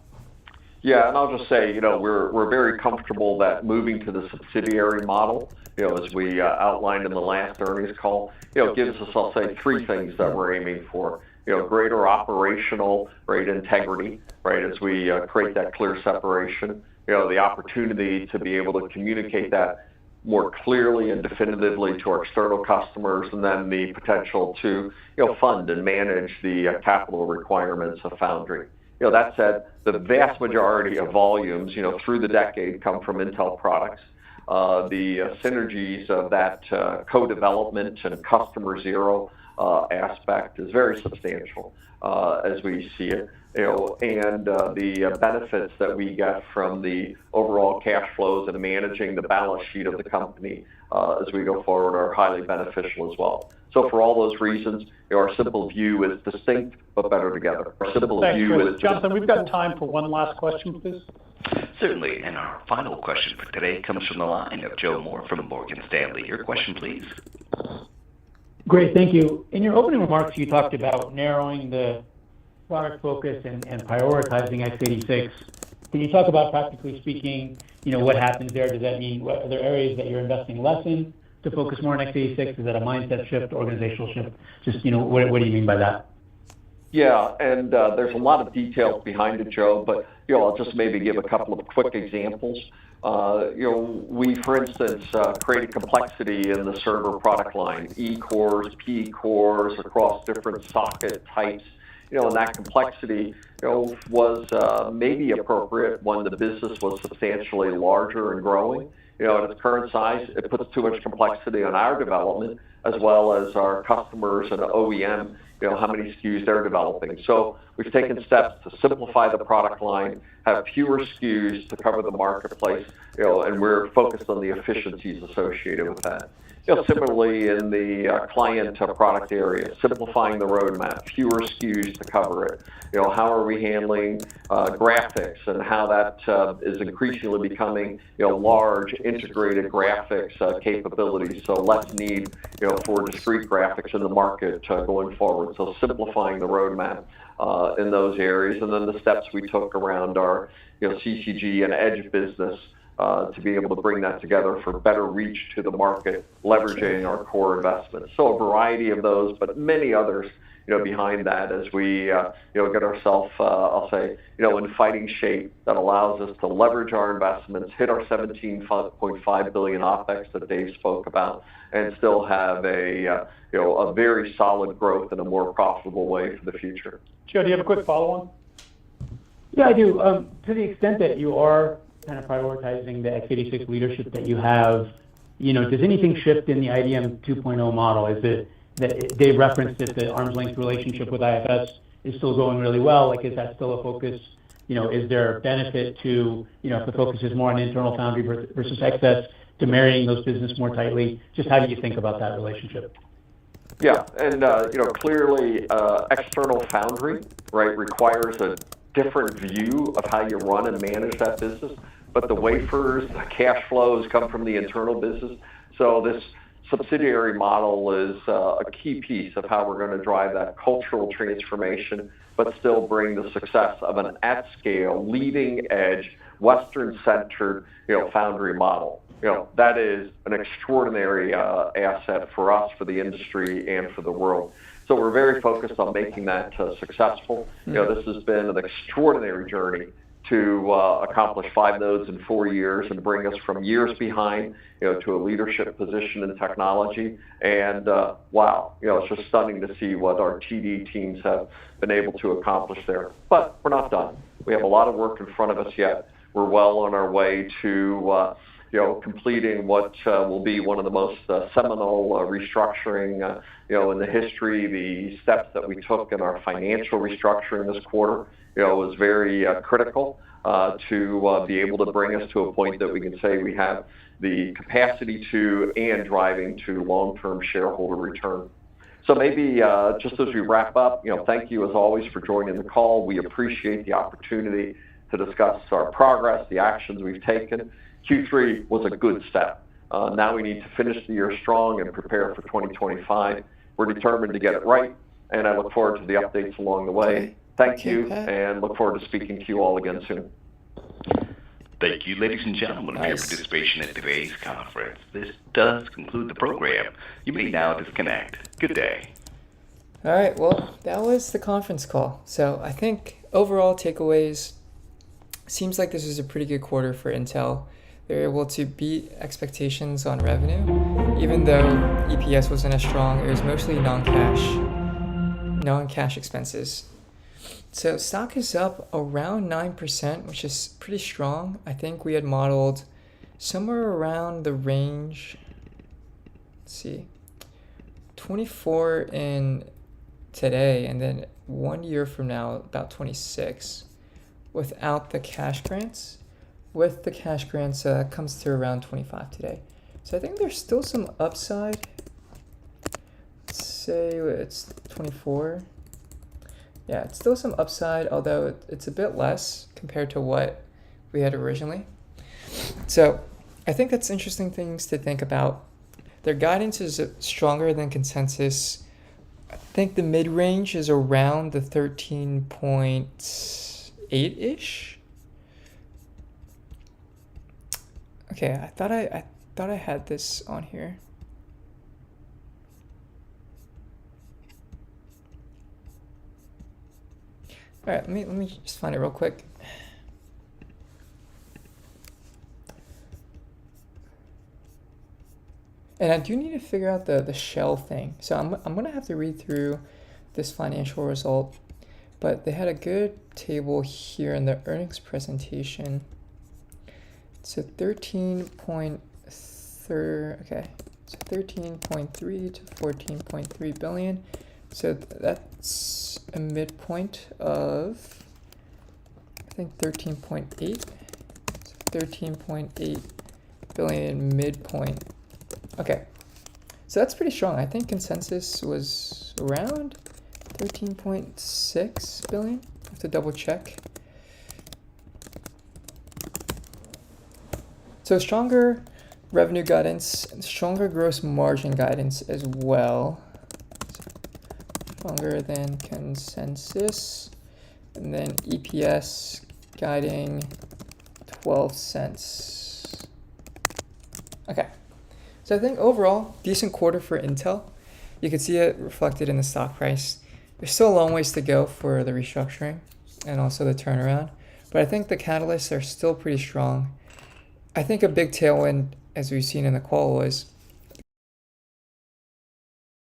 D: Yeah, and I'll just say, we're very comfortable that moving to the subsidiary model, as we outlined in the last earnings call, gives us, I'll say, 3 things that we're aiming for. Greater operational integrity, as we create that clear separation. The opportunity to be able to communicate that more clearly and definitively to our external customers, and then the potential to fund and manage the capital requirements of Foundry. That said, the vast majority of volumes, through the decade come from Intel products. The synergies of that co-development and customer zero aspect is very substantial as we see it. And the benefits that we get from the overall cash flows and managing the balance sheet of the company as we go forward are highly beneficial as well. So for all those reasons, our simple view is distinct but better together. Our simple view is
C: Jonathan, we've got time for one last question, please.
B: Certainly, and our final question for today comes from the line of Joe Moore from Morgan Stanley. Your question, please.
I: Great, thank you. In your opening remarks, you talked about narrowing the product focus and prioritizing x86. Can you talk about, practically speaking, what happens there? Does that mean, are there areas that you're investing less in to focus more on x86? Is that a mindset shift, organizational shift? Just, what do you mean by that?
D: Yeah, and there's a lot of details behind it, Joe, but I'll just maybe give a couple of quick examples. We, for instance, created complexity in the server product line, E cores, P cores across different socket types. And that complexity was maybe appropriate when the business was substantially larger and growing. At its current size, it puts too much complexity on our development as well as our customers and OEM, how many SKUs they're developing. So we've taken steps to simplify the product line, have fewer SKUs to cover the marketplace, and we're focused on the efficiencies associated with that. Similarly, in the client product area, simplifying the roadmap, fewer SKUs to cover it. How are we handling graphics and how that is increasingly becoming large integrated graphics capabilities, so less need for discrete graphics in the market going forward. So simplifying the roadmap in those areas, and then the steps we took around our CCG and Edge business to be able to bring that together for better reach to the market, leveraging our core investments. So a variety of those, but many others, behind that as we, get ourselves, I'll say, in fighting shape that allows us to leverage our investments, hit our $17.5 billion OpEx that Dave spoke about, and still have a very solid growth in a more profitable way for the future.
C: Joe, do you have a quick follow-on?
I: Yeah, I do. To the extent that you are kind of prioritizing the x86 leadership that you have, does anything shift in the IDM 2.0 model? Is it that Dave referenced that the arm's length relationship with IFS is still going really well? Like, is that still a focus? Is there benefit to, if the focus is more on internal foundry versus excess, to marrying those businesses more tightly? Just how do you think about that relationship?
D: Yeah, and clearly, external foundry, right, requires a different view of how you run and manage that business. But the wafers, the cash flows come from the internal business. So this subsidiary model is a key piece of how we're going to drive that cultural transformation, but still bring the success of an at-scale, leading-edge, Western-centered, foundry model. That is an extraordinary asset for us, for the industry, and for the world. So we're very focused on making that successful. This has been an extraordinary journey to accomplish 5 nodes in 4 years and bring us from years behind, to a leadership position in technology. And wow, it's just stunning to see what our TD teams have been able to accomplish there. But we're not done. We have a lot of work in front of us yet. We're well on our way to completing what will be one of the most seminal restructuring, in the history. The steps that we took in our financial restructuring this quarter, was very critical to be able to bring us to a point that we can say we have the capacity to and driving to long-term shareholder return. So maybe just as we wrap up, thank you as always for joining the call. We appreciate the opportunity to discuss our progress, the actions we've taken. Q3 was a good step. Now we need to finish the year strong and prepare for 2025. We're determined to get it right, and I look forward to the updates along the way. Thank you, and look forward to speaking to you all again soon.
B: Thank you, ladies and gentlemen, for your participation in today's conference. This does conclude the program. You may now disconnect. Good day.
A: All right, well, that was the conference call. So I think overall takeaways, seems like this was a pretty good quarter for Intel. They were able to beat expectations on revenue, even though EPS wasn't as strong. It was mostly non-cash expenses. So stock is up around 9%, which is pretty strong. I think we had modeled somewhere around the range, 24 in today, and then 1 year from now, about 26, without the cash grants. With the cash grants, comes to around 25 today. So I think there's still some upside. Let's say it's 24. Yeah, it's still some upside, although it's a bit less compared to what we had originally. So I think that's interesting things to think about. Their guidance is stronger than consensus. I think the mid-range is around the 13.8-ish. Okay, I thought I had this on here. All right, let me just find it real quick. And I do need to figure out the shell thing. So I'm gonna have to read through this financial result, but they had a good table here in the earnings presentation. So 13.3 to 14.3 billion. So that's a midpoint of, I think 13.8. So 13.8 billion midpoint. Okay, so that's pretty strong. I think consensus was around 13.6 billion. I have to double check. So stronger revenue guidance, stronger gross margin guidance as well. Stronger than consensus. And then EPS guiding 12 cents. Okay. So I think overall, decent quarter for Intel. You can see it reflected in the stock price. There's still a long ways to go for the restructuring and also the turnaround. But I think the catalysts are still pretty strong. I think a big tailwind, as we've seen in the call, was